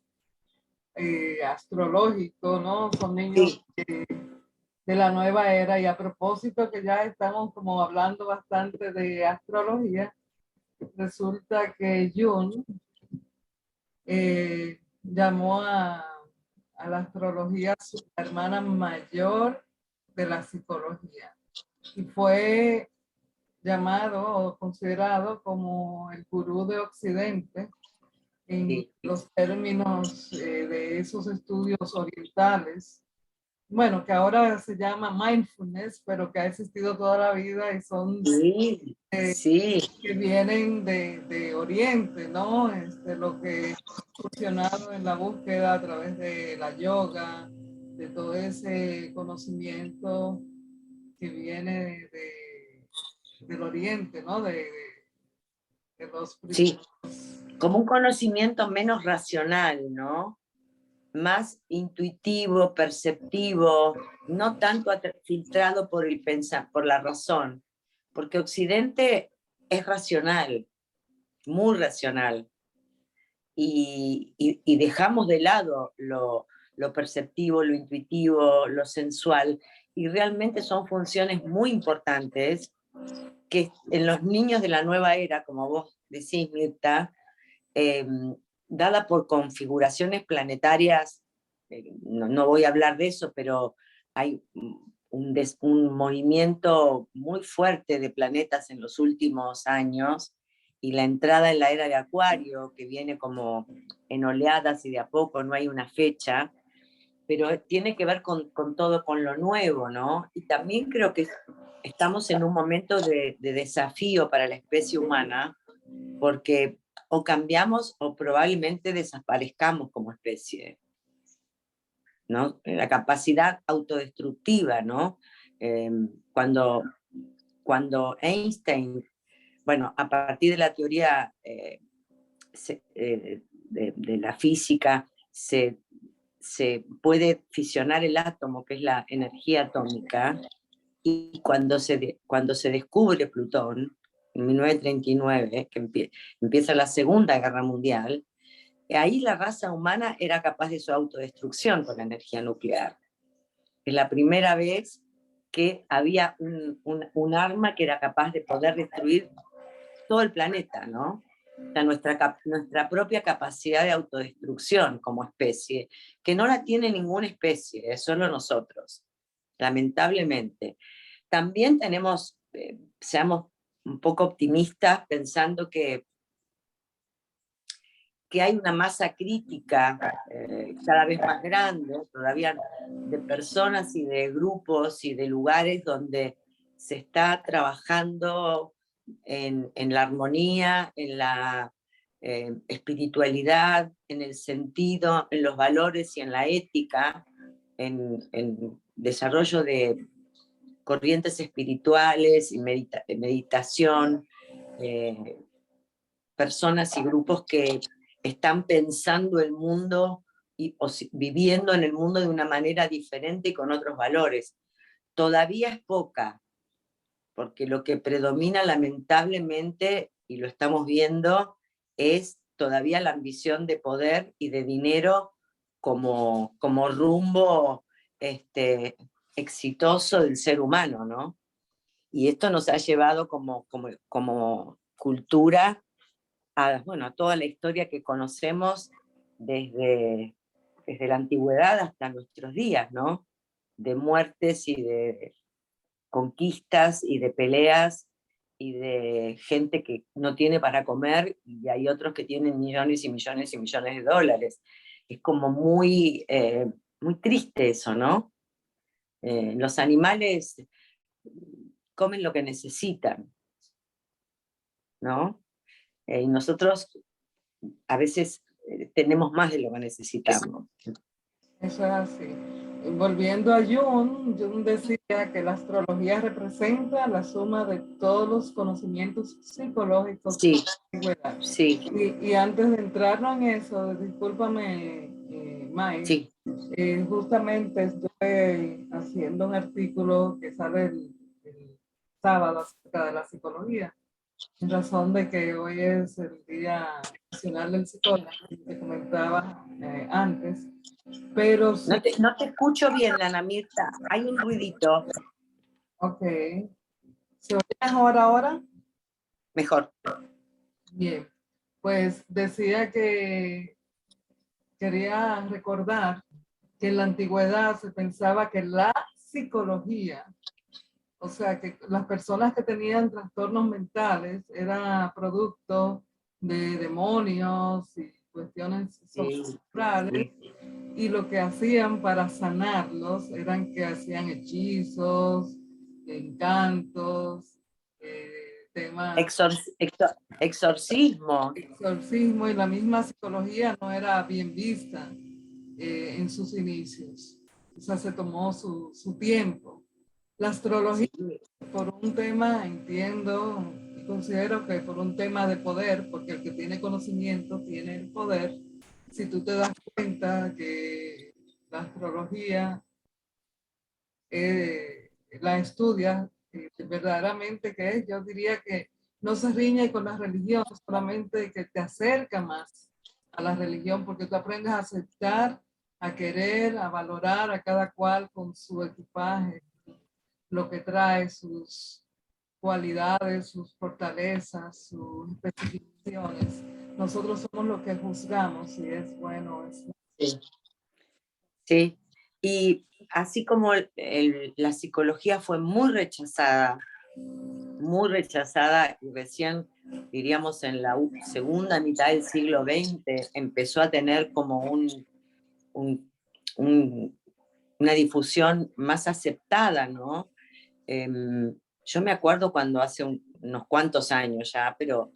astrológico, ¿no? Son niños de la nueva era, y a propósito que ya estamos como hablando bastante de astrología, resulta que Jung llamó a la astrología su hermana mayor de la psicología, y fue llamado o considerado como el gurú de Occidente en los términos de esos estudios orientales. Bueno, que ahora se llama mindfulness, pero que ha existido toda la vida y son que vienen de Oriente, ¿no? Lo que ha funcionado en la búsqueda a través de la yoga, de todo ese conocimiento que viene del Oriente, ¿no? De los sí, como un conocimiento menos racional, ¿no? Más intuitivo, perceptivo, no tanto filtrado por por la razón, porque Occidente es racional, muy racional, y dejamos de lado lo perceptivo, lo intuitivo, lo sensual, y realmente son funciones muy importantes que en los niños de la nueva era, como vos decís, Mirta, dada por configuraciones planetarias, no voy a hablar de eso, pero hay un movimiento muy fuerte de planetas en los últimos años, y la entrada en la era de Acuario, que viene como en oleadas y de a poco, no hay una fecha, pero tiene que ver con todo, con lo nuevo, ¿no? Y también creo que estamos en un momento de desafío para la especie humana, porque o cambiamos o probablemente desaparezcamos como especie, ¿no? La capacidad autodestructiva, ¿no? Cuando Einstein, bueno, a partir de la teoría de la física, se puede fisionar el átomo, que es la energía atómica, y cuando se descubre Plutón, en 1939, que empieza la Segunda Guerra Mundial, ahí la raza humana era capaz de su autodestrucción con la energía nuclear. Es la primera vez que había un arma que era capaz de poder destruir todo el planeta, ¿no? O sea, nuestra propia capacidad de autodestrucción como especie, que no la tiene ninguna especie, es solo nosotros, lamentablemente. También seamos un poco optimistas pensando que hay una masa crítica cada vez más grande, todavía, de personas y de grupos y de lugares donde se está trabajando en la armonía, en la espiritualidad, en el sentido, en los valores y en la ética, en desarrollo de corrientes espirituales y meditación, personas y grupos que están pensando el mundo viviendo en el mundo de una manera diferente y con otros valores. Todavía es poca, porque lo que predomina lamentablemente, y lo estamos viendo, es todavía la ambición de poder y de dinero como rumbo exitoso del ser humano, ¿no? Y esto nos ha llevado como cultura a, bueno, a toda la historia que conocemos desde la antigüedad hasta nuestros días, ¿no? De muertes y de conquistas y de peleas y de gente que no tiene para comer, y hay otros que tienen millones y millones y millones de dólares. Es como muy triste eso, ¿no? Los animales comen lo que necesitan, ¿no? Y nosotros a veces tenemos más de lo que necesitamos. Eso es así. Volviendo a Jung, Jung decía que la astrología representa la suma de todos los conocimientos psicológicos Sí, de la antigüedad. sí. Y antes de entrarnos en eso, discúlpame, Mike, Sí. Justamente estoy haciendo un artículo que sale el sábado acerca de la psicología, en razón de que hoy es el Día Nacional del Psicólogo, que comentaba antes. Pero sí. No te escucho bien, Ana Mirta. Hay un ruidito. Ok. ¿Se oye mejor ahora? Mejor. Bien. Pues decía que quería recordar que en la antigüedad se pensaba que la psicología, o sea, que las personas que tenían trastornos mentales era producto de demonios y cuestiones sobrenaturales, y lo que hacían para sanarlos eran que hacían hechizos, encantos, temas... Exorcismo. Exorcismo, y la misma psicología no era bien vista en sus inicios. O sea, se tomó su tiempo. La astrología, por un tema, entiendo y considero que por un tema de poder, porque el que tiene conocimiento tiene el poder. Si tú te das cuenta que la astrología la estudias verdaderamente, que es, yo diría que no se riñe con la religión, solamente que te acerca más a la religión, porque tú aprendes a aceptar, a querer, a valorar a cada cual con su equipaje, lo que trae, sus cualidades, sus fortalezas, sus especificaciones. Nosotros somos los que juzgamos si es bueno o es malo. Sí. Sí. Y así como la psicología fue muy rechazada, y recién, diríamos, en la segunda mitad del siglo XX empezó a tener como una difusión más aceptada, ¿no? Yo me acuerdo cuando hace unos cuantos años ya, pero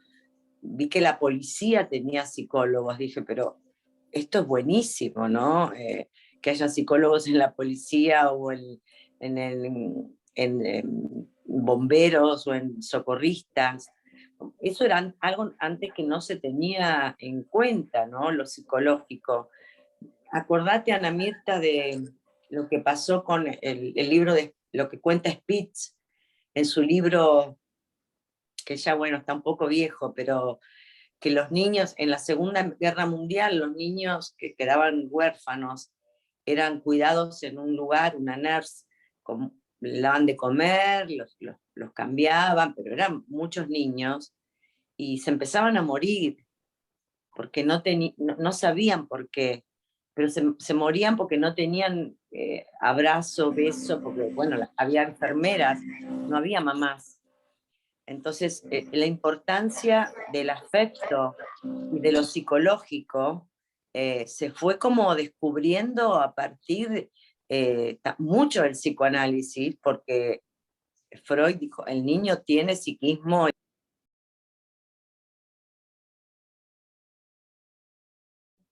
vi que la policía tenía psicólogos, dije, pero esto es buenísimo, ¿no? Que haya psicólogos en la policía o en bomberos o en socorristas. Eso era algo antes que no se tenía en cuenta, ¿no? Lo psicológico. Acordate, Ana Mirta, de lo que pasó con el libro de lo que cuenta Spitz en su libro, que ya, bueno, está un poco viejo, pero que los niños, en la Segunda Guerra Mundial, los niños que quedaban huérfanos eran cuidados en un lugar, una nurse, le daban de comer, los cambiaban, pero eran muchos niños, y se empezaban a morir, porque no sabían por qué, pero se morían porque no tenían abrazo, beso, porque, bueno, había enfermeras, no había mamás. Entonces, la importancia del afecto y de lo psicológico se fue como descubriendo a partir mucho del psicoanálisis, porque Freud dijo, el niño tiene psiquismo.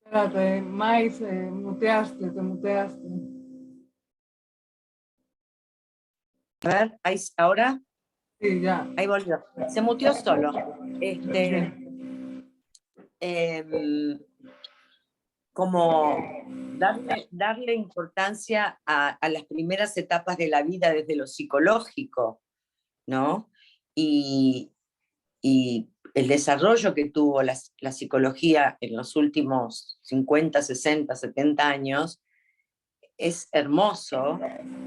Espérate, Mais, te muteaste. A ver, ahora, Sí, ya. ahí volvió. Se muteó solo. Como darle importancia a las primeras etapas de la vida desde lo psicológico, ¿no? Y el desarrollo que tuvo la psicología en los últimos 50, 60, 70 años es hermoso,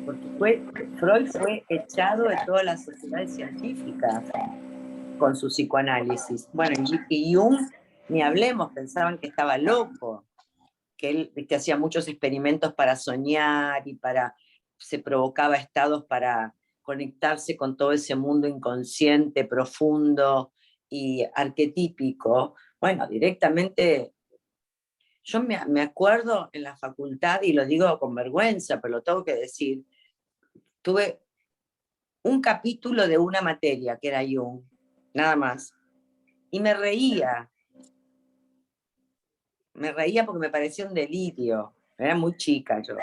porque Freud fue echado de todas las sociedades científicas con su psicoanálisis. Bueno, y Jung, ni hablemos, pensaban que estaba loco, que él que hacía muchos experimentos para soñar y se provocaba estados para conectarse con todo ese mundo inconsciente, profundo y arquetípico. Bueno, directamente, yo me acuerdo en la facultad, y lo digo con vergüenza, pero lo tengo que decir, tuve un capítulo de una materia que era Jung, nada más, y me reía porque me parecía un delirio, era muy chica yo.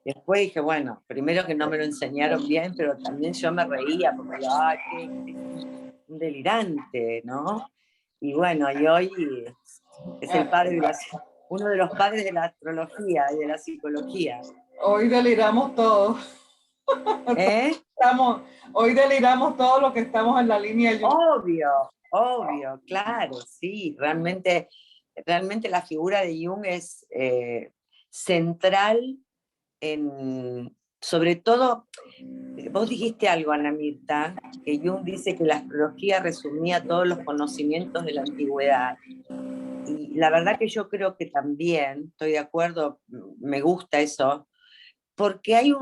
Después dije, bueno, primero que no me lo enseñaron bien, pero también yo me reía, porque digo, ay, qué un delirante, ¿no? Y bueno, y hoy es el padre uno de los padres de la astrología y de la psicología. Hoy deliramos todos. Hoy deliramos todos los que estamos en la línea. Obvio, claro, sí, realmente la figura de Jung es central sobre todo, vos dijiste algo, Ana Mirta, que Jung dice que la astrología resumía todos los conocimientos de la antigüedad. Y la verdad que yo creo que también, estoy de acuerdo, me gusta eso, porque hay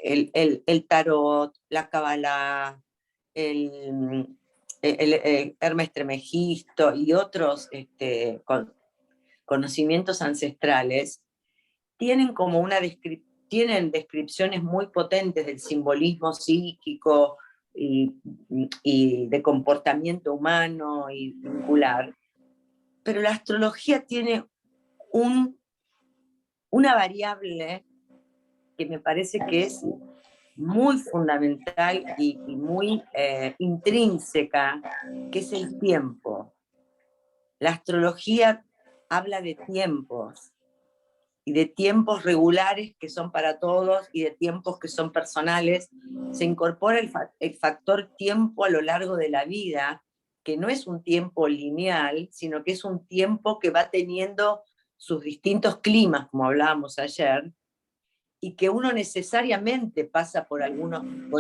el tarot, la cábala, el Hermes Trismegisto y otros conocimientos ancestrales, tienen como tienen descripciones muy potentes del simbolismo psíquico y de comportamiento humano y vincular, pero la astrología tiene una variable que me parece que es muy fundamental y muy intrínseca, que es el tiempo. La astrología habla de tiempos, y de tiempos regulares que son para todos y de tiempos que son personales. Se incorpora el factor tiempo a lo largo de la vida, que no es un tiempo lineal, sino que es un tiempo que va teniendo sus distintos climas, como hablábamos ayer, y que uno necesariamente pasa por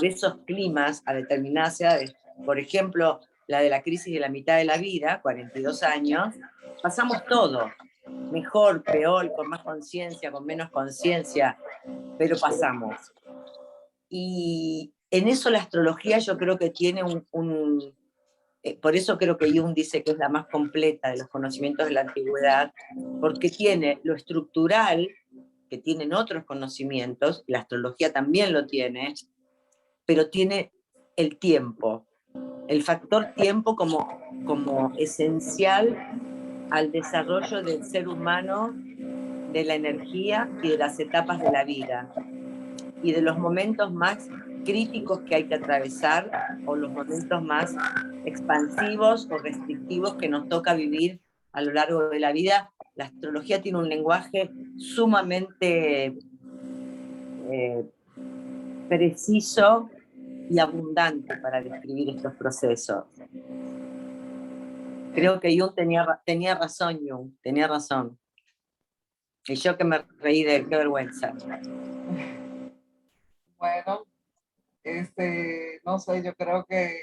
esos climas a determinadas edades. Por ejemplo, la de la crisis de la mitad de la vida, 42 años, pasamos todo, mejor, peor, con más conciencia, con menos conciencia, pero pasamos. Y en eso la astrología yo creo que tiene por eso creo que Jung dice que es la más completa de los conocimientos de la antigüedad, porque tiene lo estructural, que tienen otros conocimientos, la astrología también lo tiene, pero tiene el tiempo, el factor tiempo como esencial al desarrollo del ser humano, de la energía y de las etapas de la vida, y de los momentos más críticos que hay que atravesar, o los momentos más expansivos o restrictivos que nos toca vivir a lo largo de la vida. La astrología tiene un lenguaje sumamente preciso y abundante para describir estos procesos. Creo que Jung tenía razón, Jung, tenía razón. Y yo que me reí de él, qué vergüenza. Bueno, no sé, yo creo que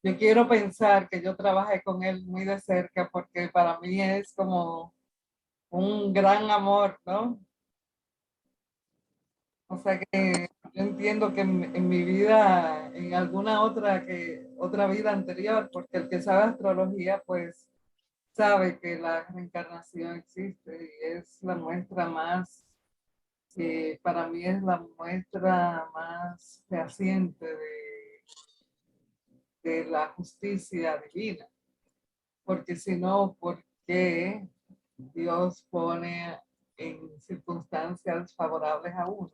yo quiero pensar que yo trabajé con él muy de cerca, porque para mí es como un gran amor, ¿no? O sea que yo entiendo que en mi vida, en alguna otra vida anterior, porque el que sabe astrología, pues sabe que la reencarnación existe y es la muestra más, para mí es la muestra más fehaciente de la justicia divina. Porque si no, ¿por qué Dios pone en circunstancias favorables a unos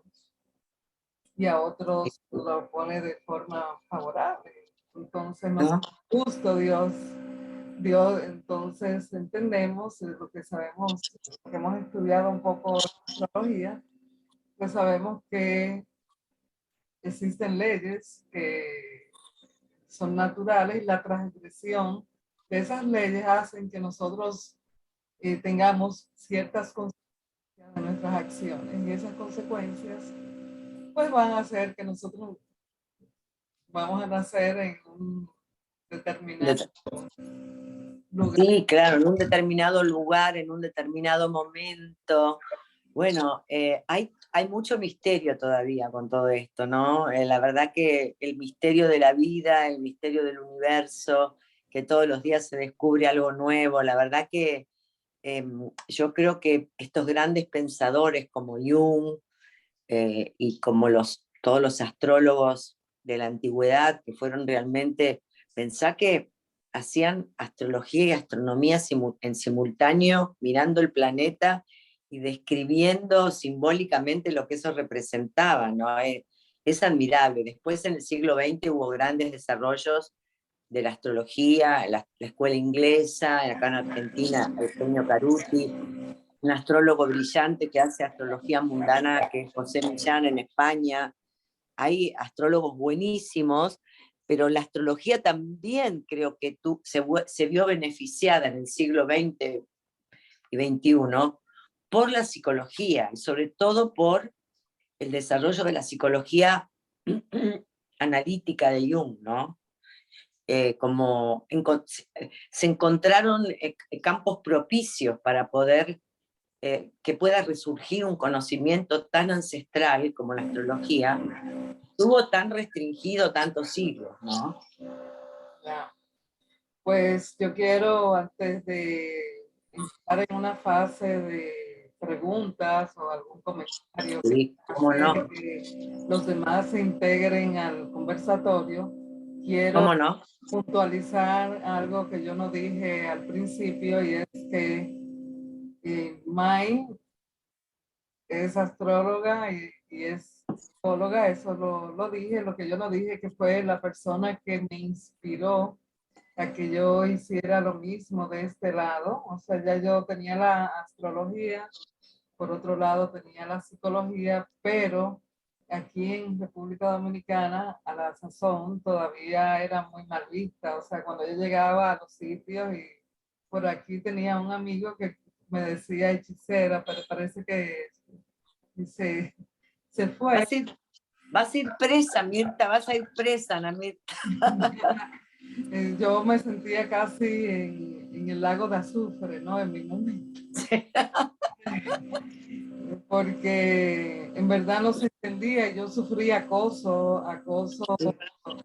y a otros lo pone de forma favorable? Entonces no es justo Dios. Entonces entendemos lo que sabemos, que hemos estudiado un poco astrología, pues sabemos que existen leyes que son naturales y la transgresión de esas leyes hacen que nosotros tengamos ciertas consecuencias de nuestras acciones, y esas consecuencias pues van a hacer que nosotros vamos a nacer en un determinado lugar. Sí, claro, en un determinado lugar, en un determinado momento. Bueno, hay mucho misterio todavía con todo esto, ¿no? La verdad que el misterio de la vida, el misterio del universo, que todos los días se descubre algo nuevo, la verdad que yo creo que estos grandes pensadores como Jung y como todos los astrólogos de la antigüedad, que fueron realmente, pensá que hacían astrología y astronomía en simultáneo, mirando el planeta y describiendo simbólicamente lo que eso representaba, ¿no? Es admirable. Después en el siglo XX hubo grandes desarrollos de la astrología, la escuela inglesa, acá en Argentina, Eugenio Caruti, un astrólogo brillante que hace astrología mundana, que es José Millán en España. Hay astrólogos buenísimos, pero la astrología también creo que se vio beneficiada en el siglo XX y XXI por la psicología, y sobre todo por el desarrollo de la psicología analítica de Jung, ¿no? Se encontraron campos propicios para poder que pueda resurgir un conocimiento tan ancestral como la astrología, estuvo tan restringido tantos siglos, ¿no? Pues yo quiero, antes de entrar en una fase de preguntas o algún comentario, Sí, cómo no. que los demás se integren al conversatorio, quiero ¿Cómo no? puntualizar algo que yo no dije al principio, y es que May es astróloga y es psicóloga. Eso lo dije. Lo que yo no dije, que fue la persona que me inspiró a que yo hiciera lo mismo de este lado. O sea, ya yo tenía la astrología, por otro lado tenía la psicología, pero aquí en República Dominicana, a la sazón, todavía era muy mal vista. O sea, cuando yo llegaba a los sitios, y por aquí tenía un amigo que me decía hechicera, pero parece que se fue. Vas a ir presa, Mirta, vas a ir presa, Ana Mirta. Yo me sentía casi en el lago de azufre, ¿no? En mi momento. Sí. Porque en verdad no se entendía. Yo sufría acoso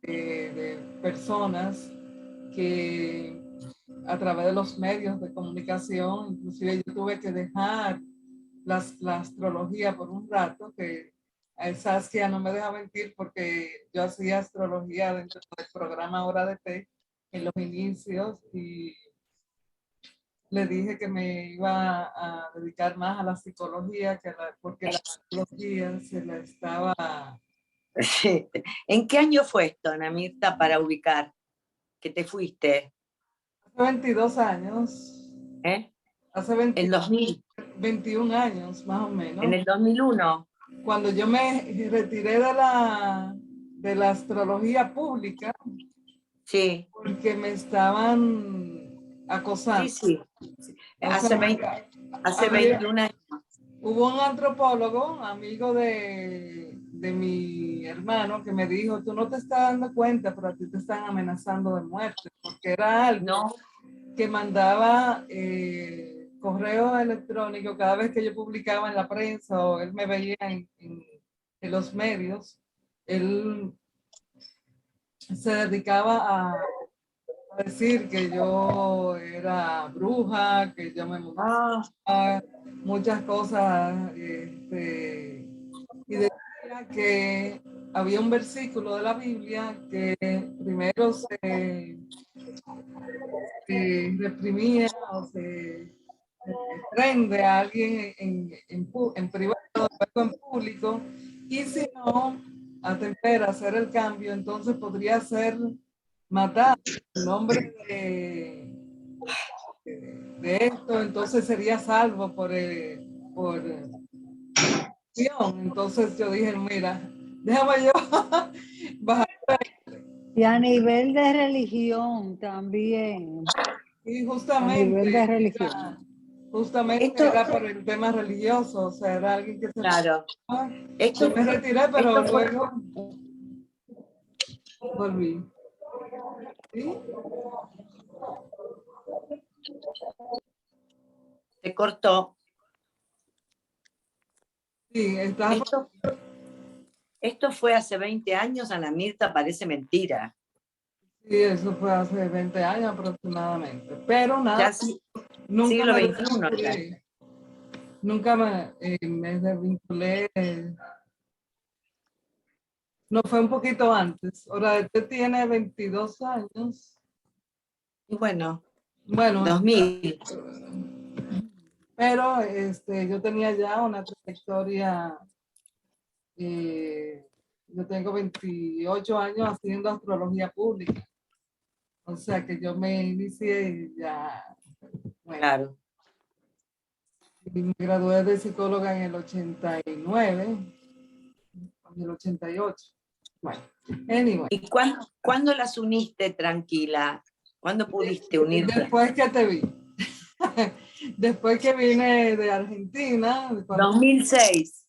de personas que a través de los medios de comunicación, inclusive yo tuve que dejar la astrología por un rato, que Saskia no me deja mentir, porque yo hacía astrología dentro del programa Hora de Té en los inicios, y le dije que me iba a dedicar más a la psicología, porque la psicología se la estaba... Sí. ¿En qué año fue esto, Ana Mirta, para ubicar que te fuiste? Hace 22 años. Hace 21 años, más o menos. En el 2001. Cuando yo me retiré de la astrología pública, sí, porque me estaban acosando. Sí. Hace 21 años. Hubo un antropólogo, amigo de mi hermano, que me dijo: tú no te estás dando cuenta, pero a ti te están amenazando de muerte, porque era algo que mandaba correo electrónico cada vez que yo publicaba en la prensa, o él me veía en los medios. Él se dedicaba a decir que yo era bruja, que yo me mudaba, muchas cosas, y decía que había un versículo de la Biblia que primero se reprimía o se prende a alguien en privado, luego en público, y si no atempera a hacer el cambio, entonces podría ser matado en nombre de esto, entonces sería salvo por Entonces yo dije: mira, Déjame yo bajar. Y a nivel de religión también. Y A nivel de religión. justamente era por el tema religioso, o sea, era alguien que se... Claro. Yo me retiré, pero fue... luego volví. ¿Sí? Se cortó. Sí, esto fue hace 20 años, Ana Mirta, parece mentira. Sí, eso fue hace 20 años aproximadamente. Pero nada, nunca siglo me XXI. desvinculé. Nunca me desvinculé. No, fue un poquito antes. Ahora, este tiene 22 años. Y bueno, 2000. Pero yo tenía ya una trayectoria. Yo tengo 28 años haciendo astrología pública. O sea que yo me inicié ya. Bueno, claro. y me gradué de psicóloga en el 89, en el 88. Bueno, anyway. ¿Y cuándo las uniste, Tranquila? ¿Cuándo pudiste unirte? Después que te vi. Después que vine de Argentina. 2006.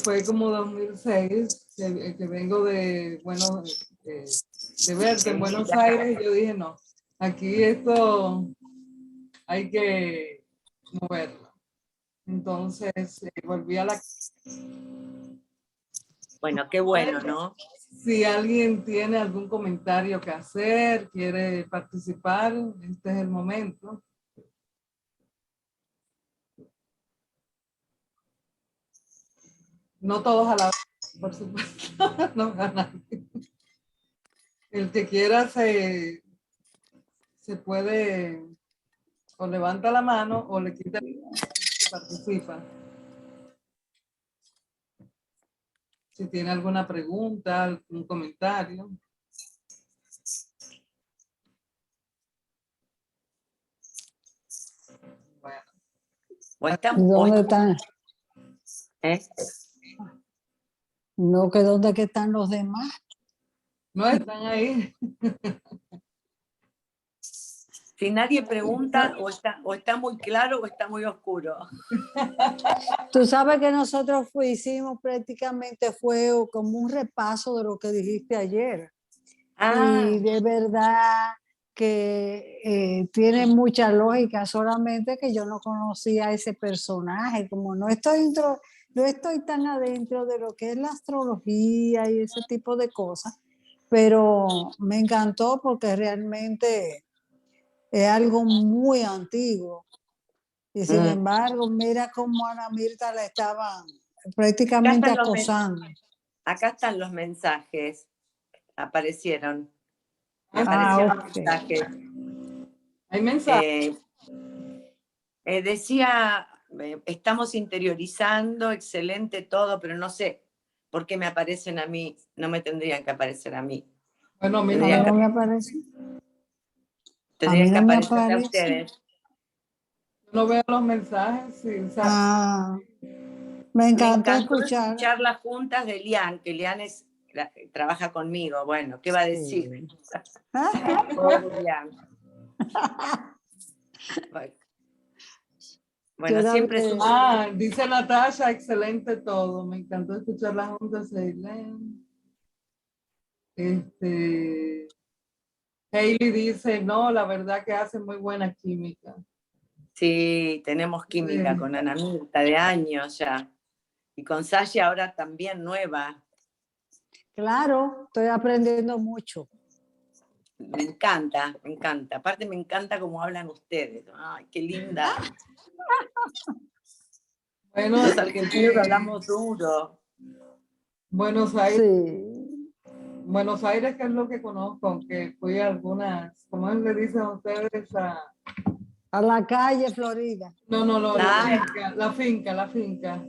Fue como 2006, que vengo de, bueno, de verte en Buenos Aires, y yo dije, no, aquí esto hay que moverlo. Entonces, volví a la... Bueno, qué bueno, ¿no? Si alguien tiene algún comentario que hacer, quiere participar, este es el momento. No todos a la vez, por supuesto. No, el que quiera se puede, o levanta la mano o le quita y participa. Si tiene alguna pregunta, algún comentario. Bueno. ¿Dónde están? No, que dónde que están los demás. No están ahí. Si nadie pregunta, o está muy claro o está muy oscuro. Tú sabes que nosotros hicimos prácticamente fue como un repaso de lo que dijiste ayer. Y de verdad que tiene mucha lógica, solamente que yo no conocía a ese personaje, como no estoy tan adentro de lo que es la astrología y ese tipo de cosas, pero me encantó porque realmente es algo muy antiguo. Y sin embargo, mira cómo a Ana Mirta la estaban prácticamente acosando. Acá están los mensajes, aparecieron. Aparecieron mensajes. Hay mensajes. Decía, estamos interiorizando, excelente todo, pero no sé por qué me aparecen a mí, no me tendrían que aparecer a mí. Bueno, a mí no me aparece. Tendrían que aparecer a ustedes. No veo los mensajes. Sí, me encantó escuchar las juntas de Lian, que Lian trabaja conmigo. Bueno, ¿qué va a decir? Bueno, siempre es un... dice Natasha, excelente todo. Me encantó escuchar las juntas de Eileen. Hailey dice, no, la verdad que hace muy buena química. Sí, tenemos química con Ana Mirta de años ya. Y con Sasha ahora también nueva. Claro, estoy aprendiendo mucho. Me encanta, me encanta. Aparte me encanta cómo hablan ustedes. Ay, qué linda. Bueno, los argentinos hablamos duro. Buenos Aires. Sí. Buenos Aires, que es lo que conozco, aunque fui a algunas, ¿cómo le dicen a ustedes? A la calle Florida. No, la finca. A la finca.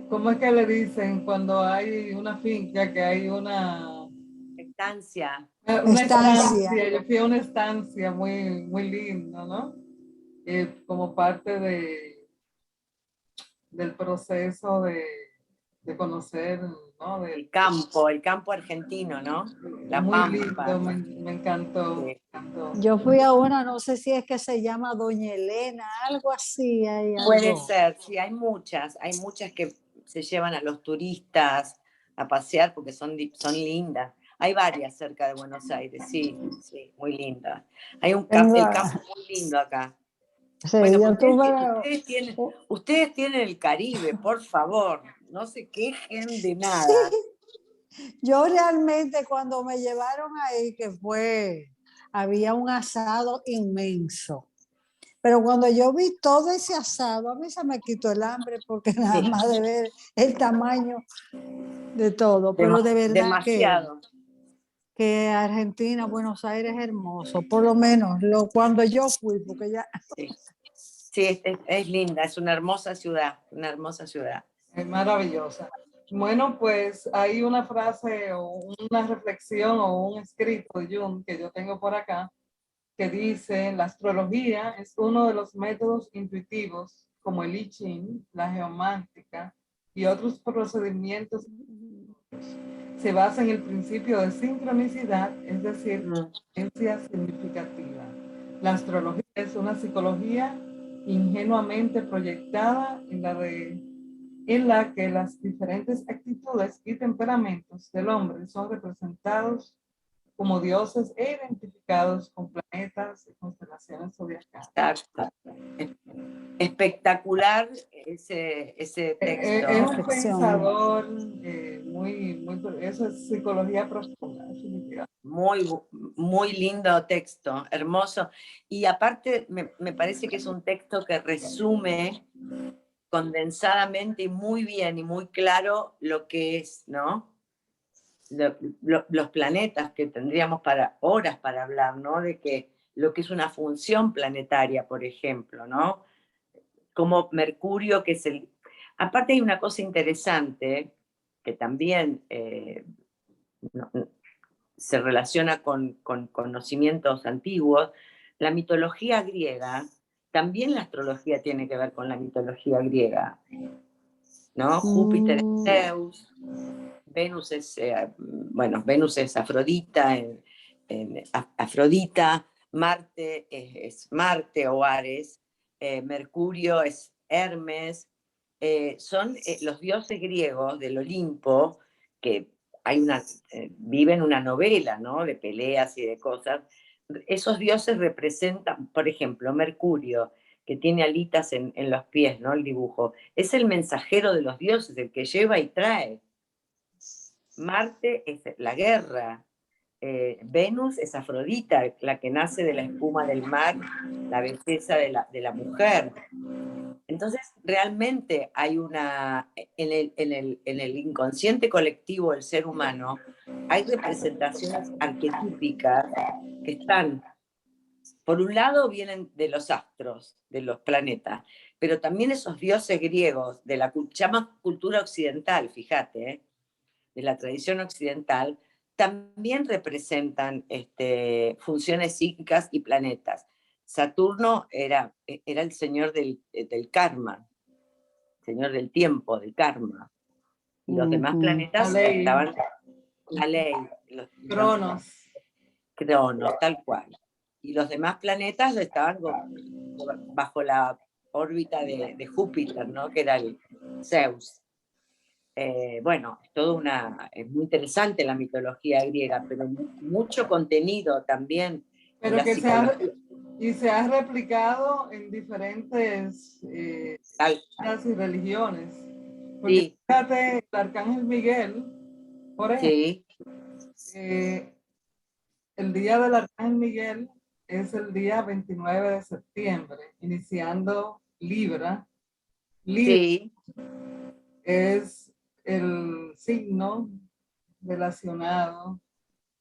¿Cómo es que le dicen cuando hay una finca, que hay una estancia? Una estancia. Yo fui a una estancia muy, muy linda, ¿no? Como parte del proceso de conocer, ¿no? El campo argentino, ¿no? La muy pampa. lindo, me encantó, Sí. me encantó. Yo fui a una, no sé si es que se llama Doña Elena, algo así, hay Puede algo. ser, sí, hay muchas que se llevan a los turistas a pasear porque son lindas. Hay varias cerca de Buenos Aires, sí, sí, muy lindas. Hay el campo muy lindo acá. Sí, Bueno, yo pues tuve, ustedes tienen el Caribe, por favor, no se quejen de sí, nada. yo realmente cuando me llevaron ahí, había un asado inmenso. Pero cuando yo vi todo ese asado, a mí se me quitó el hambre porque nada Sí, más de ver el tamaño de todo. Pero de verdad demasiado. que Argentina, Buenos Aires es hermoso, por lo menos cuando yo fui, porque ya... Sí, sí, es linda, es una hermosa ciudad, una hermosa ciudad. Es maravillosa. Bueno, pues hay una frase o una reflexión o un escrito de Jung que yo tengo por acá que dice: la astrología es uno de los métodos intuitivos como el I Ching, la geomántica y otros procedimientos. Se basa en el principio de sincronicidad, es decir, coincidencia significativa. La astrología es una psicología ingenuamente proyectada en la que las diferentes actitudes y temperamentos del hombre son representados como dioses e identificados con planetas y constelaciones zodiacales. Exacto. Espectacular ese texto. Es un Reflexión. pensador eso es psicología profunda. Muy, muy lindo texto, hermoso. Y aparte me parece que es un texto que resume condensadamente y muy bien y muy claro lo que es, ¿no? Los planetas, que tendríamos horas para hablar, ¿no? De que lo que es una función planetaria, por ejemplo, ¿no? Como Mercurio, que es el... Aparte hay una cosa interesante que también se relaciona con conocimientos antiguos. La mitología griega, también la astrología tiene que ver con la mitología griega, ¿no? Júpiter es Zeus, Venus es, Venus es Afrodita, Afrodita, Marte es Marte o Ares, Mercurio es Hermes, son los dioses griegos del Olimpo, que viven una novela, ¿no? De peleas y de cosas. Esos dioses representan, por ejemplo, Mercurio, que tiene alitas en los pies, ¿no? El dibujo, es el mensajero de los dioses, el que lleva y trae. Marte es la guerra, Venus es Afrodita, la que nace de la espuma del mar, la belleza de la mujer. Entonces, realmente hay en el inconsciente colectivo del ser humano, hay representaciones arquetípicas que están, por un lado, vienen de los astros, de los planetas, pero también esos dioses griegos de la llama cultura occidental, fíjate, de la tradición occidental, también representan funciones psíquicas y planetas. Saturno era el señor del karma, señor del tiempo, del karma. Y los demás planetas estaban la ley, Cronos. Cronos, tal cual. Y los demás planetas estaban bajo la órbita de Júpiter, ¿no? Que era el Zeus. Bueno, es muy interesante la mitología griega, pero mucho contenido también. Pero que se ha replicado en diferentes y religiones. Porque sí, fíjate, el arcángel Miguel, por ejemplo, sí. El día del arcángel Miguel es el día 29 de septiembre, iniciando Libra. Libra Sí. es el signo relacionado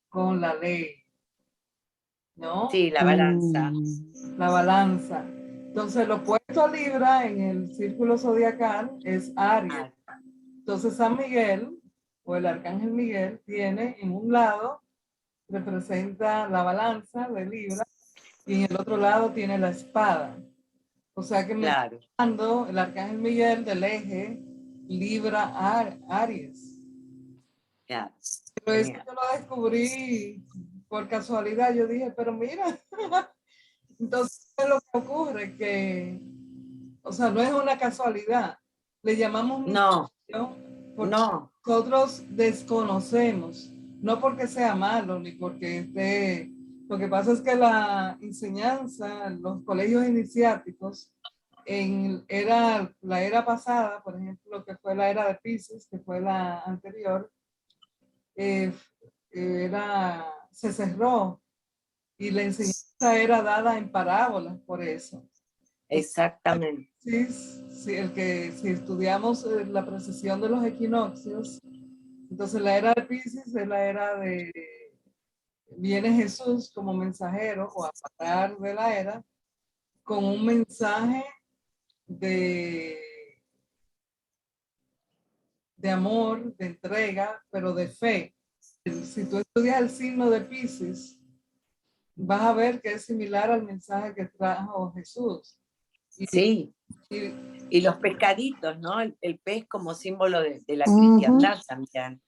con la ley, ¿no? Sí, la balanza. La balanza. Entonces, lo opuesto a Libra en el círculo zodiacal es Aries. Entonces, San Miguel o el arcángel Miguel tiene en un lado, representa la balanza de Libra, y en el otro lado tiene la espada. O sea que me está hablando el arcángel Miguel del eje Libra, Aries. Ya, Pero eso genial. yo lo descubrí por casualidad. Yo dije, pero mira, entonces ¿qué es lo que ocurre? Que, o sea, no es una casualidad. Le llamamos No, misterio porque no, nosotros desconocemos, no porque sea malo ni porque esté. Lo que pasa es que la enseñanza, los colegios iniciáticos, la era pasada, por ejemplo, que fue la era de Pisces, que fue la anterior, eh, se cerró y la enseñanza era dada en parábolas por eso. exactamente. Sí, sí, si estudiamos la precesión de los equinoccios, entonces la era de Pisces es la era de, viene Jesús como mensajero o avatar de la era, con un mensaje de, de amor, de entrega, pero de fe. Si tú estudias el signo de Pisces, vas a ver que es similar al mensaje que trajo Jesús. Sí. Y, Y los pescaditos, ¿no? El pez como símbolo de la Ujú. cristiandad también.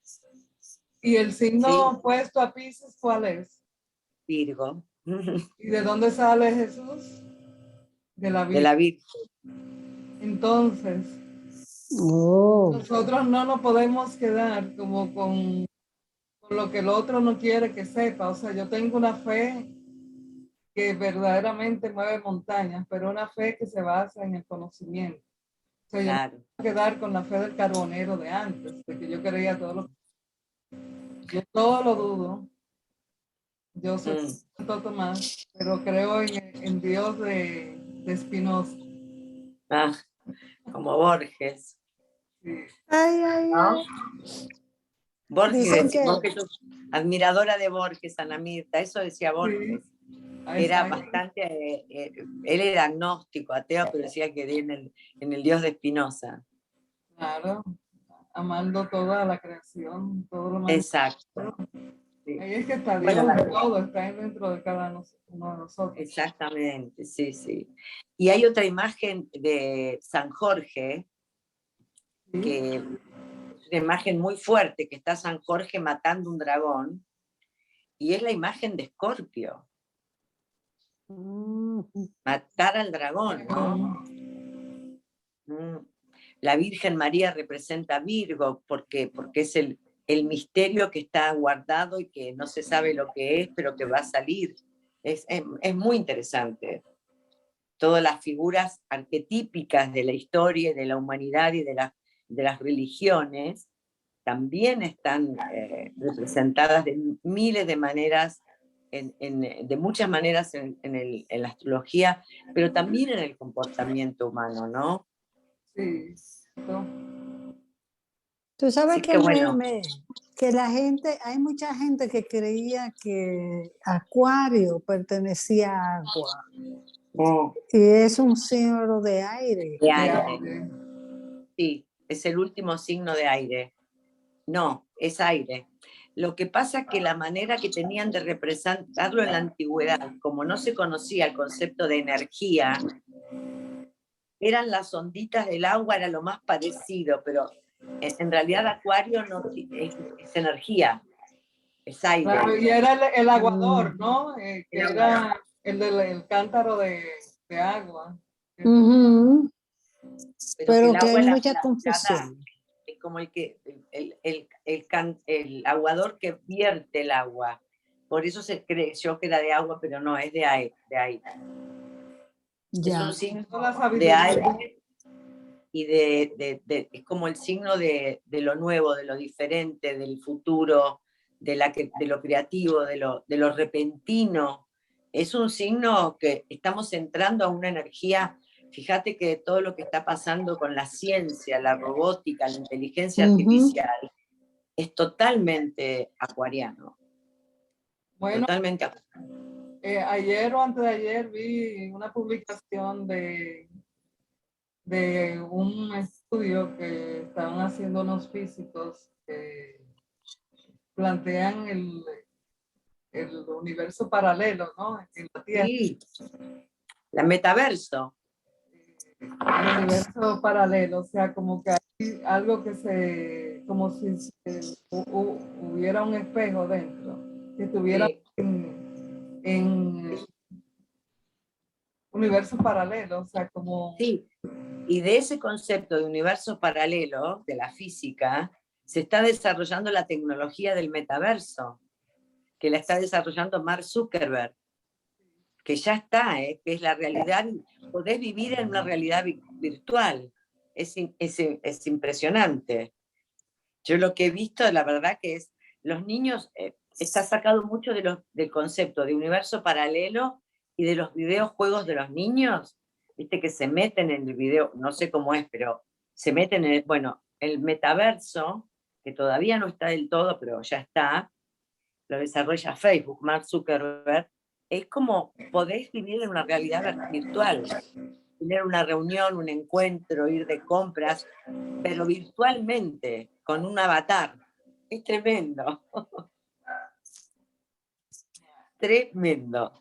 y el signo Sí, opuesto a Pisces, ¿cuál es? Virgo. ¿Y de dónde sale Jesús? De la De Virgen. la Virgen. Entonces, Oh. nosotros no nos podemos quedar como con lo que el otro no quiere que sepa. O sea, yo tengo una fe que verdaderamente mueve montañas, pero una fe que se basa en el conocimiento. O sea, yo no Claro. me puedo quedar con la fe del carbonero de antes, de que yo creía todo lo que... Yo todo lo dudo. Yo soy Santo Tomás, pero creo en Dios de Spinoza. Ah, como Borges. Sí. Ay, ay, ¿No? ay. Dicen Borges, que Borges, admiradora de Borges, Ana Mirta, eso decía Borges. Sí, Era exacto. bastante, él era agnóstico, ateo, pero decía que en el Dios de Spinoza. Claro, amando toda la creación, todo lo más. Exacto. Sí. Ahí es que está Bueno, Dios, todo está dentro de cada uno de nosotros. exactamente, sí, sí. Y hay otra imagen de San Jorge, ¿Sí? que es una imagen muy fuerte, que está San Jorge matando un dragón, y es la imagen de Escorpio, matar al dragón, ¿no? La Virgen María representa a Virgo porque es el misterio que está guardado y que no se sabe lo que es, pero que va a salir. Es muy interesante. Todas las figuras arquetípicas de la historia, de la humanidad y de las religiones también están representadas de miles de maneras, de muchas maneras en la astrología, pero también en el comportamiento humano, ¿no? Sí. tú sabes Así que, que bueno, que la gente, hay mucha gente que creía que Acuario pertenecía a agua y es un signo de aire. de aire. Sí, es el último signo de aire. No, es aire. Lo que pasa es que la manera que tenían de representarlo en la antigüedad, como no se conocía el concepto de energía, eran las onditas del agua, era lo más parecido, pero en realidad Acuario no es energía, es aire. Claro, y era el aguador, ¿no? Que era el del cántaro de agua. Pero el que agua hay la mucha da, confusión. es como el aguador que vierte el agua. Por eso se creyó que era de agua, pero no, es de aire. Es Ya. un signo Toda la de sabiduría. aire y es como el signo de lo nuevo, de lo diferente, del futuro, de lo creativo, de lo repentino. Es un signo que estamos entrando a una energía. Fíjate que todo lo que está pasando con la ciencia, la robótica, la inteligencia artificial, es totalmente acuariano. Bueno, Totalmente acuariano. ayer o antes de ayer vi una publicación de un estudio que estaban haciendo unos físicos que plantean el universo paralelo, ¿no? En la Tierra. Sí, la metaverso. El universo paralelo, o sea, como que hay algo que como si hubiera un espejo dentro, que estuviera Sí. en universos paralelos, o sea, como... Sí, y de ese concepto de universo paralelo, de la física, se está desarrollando la tecnología del metaverso, que la está desarrollando Mark Zuckerberg, que ya está, que es la realidad, podés vivir en una realidad virtual. Es impresionante. Yo lo que he visto, la verdad que es, los niños, está sacado mucho del concepto de universo paralelo y de los videojuegos de los niños, viste que se meten en el video, no sé cómo es, pero se meten en el metaverso, que todavía no está del todo, pero ya está, lo desarrolla Facebook, Mark Zuckerberg, es como podés vivir en una realidad virtual, tener una reunión, un encuentro, ir de compras, pero virtualmente, con un avatar. Es tremendo. Tremendo.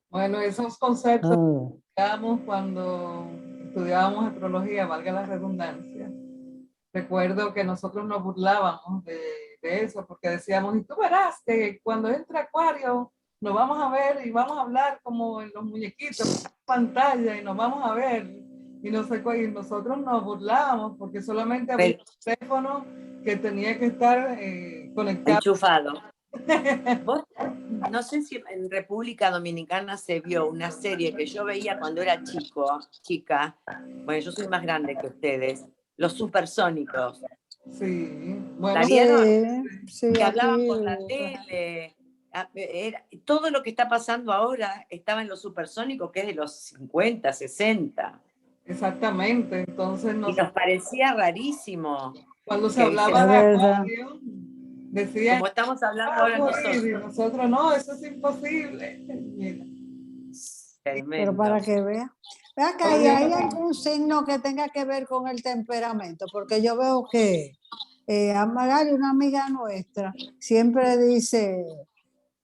Bueno, esos conceptos que estudiamos cuando estudiábamos astrología, valga la redundancia. Recuerdo que nosotros nos burlábamos de eso, porque decíamos, y tú verás que cuando entre Acuario nos vamos a ver y vamos a hablar como en los muñequitos, pantalla, y nos vamos a ver. Y no sé y nosotros nos burlábamos porque solamente había un teléfono que tenía que estar conectado. Enchufado. ¿Vos? No sé si en República Dominicana se vio una serie que yo veía cuando era chica. Bueno, yo soy más grande que ustedes. Los Supersónicos. Sí, bueno. ¿La vieron? Sí, Que hablaban aquí. por la tele. Todo lo que está pasando ahora estaba en Los Supersónicos, que es de los 50, 60. Exactamente, entonces Y nos parecía rarísimo. cuando se Que hablaba Es de verdad. Acuario, decían, como estamos hablando va a ahora ocurrir, y nosotros. nosotros no, eso es imposible. Mira. Pero Tremendo. para que vea. Vea que hay algún signo que tenga que ver con el temperamento, porque yo veo que a Magali, una amiga nuestra, siempre dice,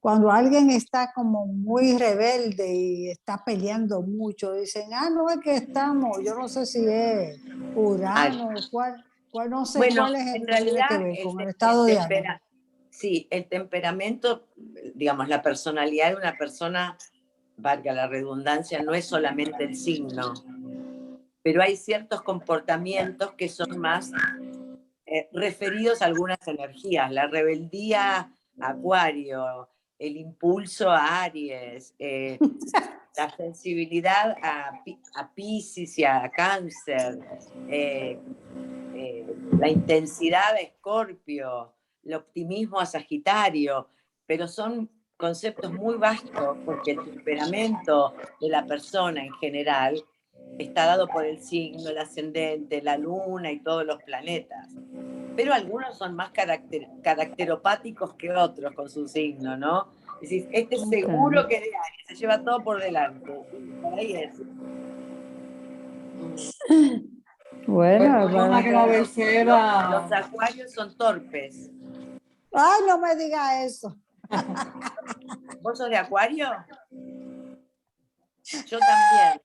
cuando alguien está como muy rebelde y está peleando mucho, dicen, no es que estamos, yo no sé si es Urano, cuál no sé Bueno, cuál es el en que tiene que realidad ver con el estado de ánimo. sí, el temperamento, digamos, la personalidad de una persona, valga la redundancia, no es solamente el signo, pero hay ciertos comportamientos que son más referidos a algunas energías. La rebeldía, Acuario, el impulso a Aries, la sensibilidad a Piscis y a Cáncer, la intensidad a Escorpio, el optimismo a Sagitario, pero son conceptos muy vastos porque el temperamento de la persona en general está dado por el signo, el ascendente, la luna y todos los planetas. Pero algunos son más caracteropáticos que otros con su signo, ¿no? Decís, este es seguro que es de Aries, se lleva todo por delante. Y por ahí es. Bueno, Vamos a agradecer Los acuarios son torpes. ay, no me diga eso. ¿Vos sos de Acuario? Yo también.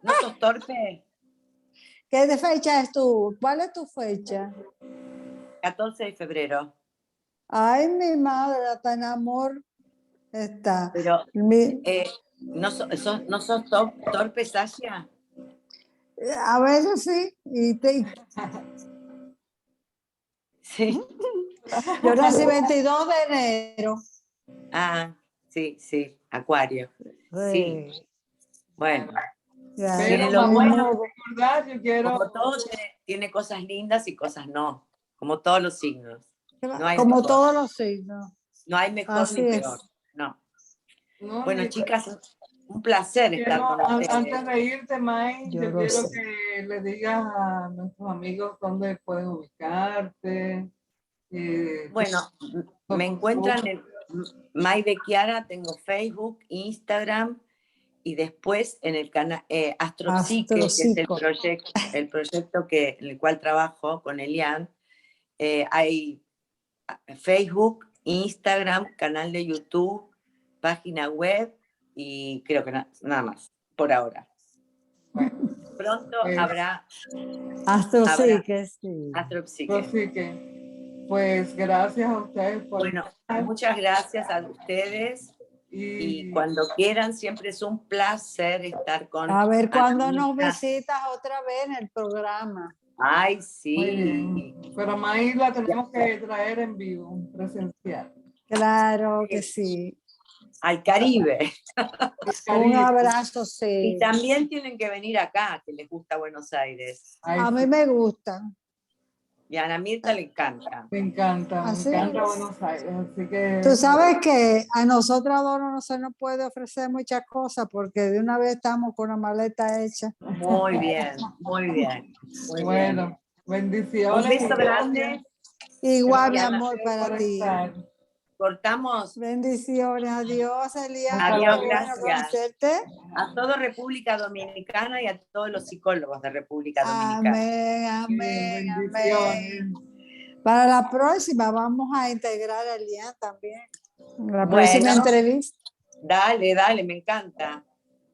¿No sos torpe? ¿Qué de fecha es tú? ¿Cuál es tu fecha? 14 de febrero. Ay, mi madre, hasta en amor está. Pero, ¿no sos torpe, Sasha? A veces sí. Sí. Yo nací 22 de enero. Ah, sí, Acuario. Sí. Bueno. Pero Lo bueno, recordar, yo quiero... como todo tiene cosas lindas y cosas no, como todos los signos. No hay como mejor. todos los signos. No hay mejor Así ni es. peor. No. No, Bueno, chicas, un placer estar con ustedes. Antes de irte, May, yo quiero sé. que le digas a nuestros amigos dónde pueden ubicarte. Bueno, me encuentran en May de Chiara, tengo Facebook, Instagram y después en el canal Astropsique, que es el proyecto en el cual trabajo con Elian. Hay Facebook, Instagram, canal de YouTube, página web y creo que nada más por ahora. Bueno, pronto habrá Astropsique, sí. Astropsique. Astropsique. Pues gracias a ustedes por... Bueno, muchas gracias a ustedes. Y cuando quieran, siempre es un placer estar con... A ver cuándo nos visitas otra vez en el programa. Ay, sí. Muy bien. Pero a May la tenemos que traer en vivo, presencial. Claro que sí. Al Caribe. Un abrazo, sí. Y también tienen que venir acá, que les gusta Buenos Aires. Ay, a mí me gusta. Y a Ana Mirta le encanta. Me encanta Buenos Aires. Así que... Tú sabes que a nosotras dos no se nos puede ofrecer muchas cosas porque de una vez estamos con la maleta hecha. Muy bien, muy bien. Muy bueno, bien. bendiciones. Un beso grande. Igual, mi Gracias amor, para ti. estar. Cortamos. Bendiciones. Adiós, Eliana. Adiós, Qué bueno gracias. conocerte. A toda República Dominicana y a todos los psicólogos de República Dominicana. Amén, amén, Bendiciones. amén. Para la próxima vamos a integrar a Eliana también. La Bueno. próxima entrevista. Dale, dale, me encanta.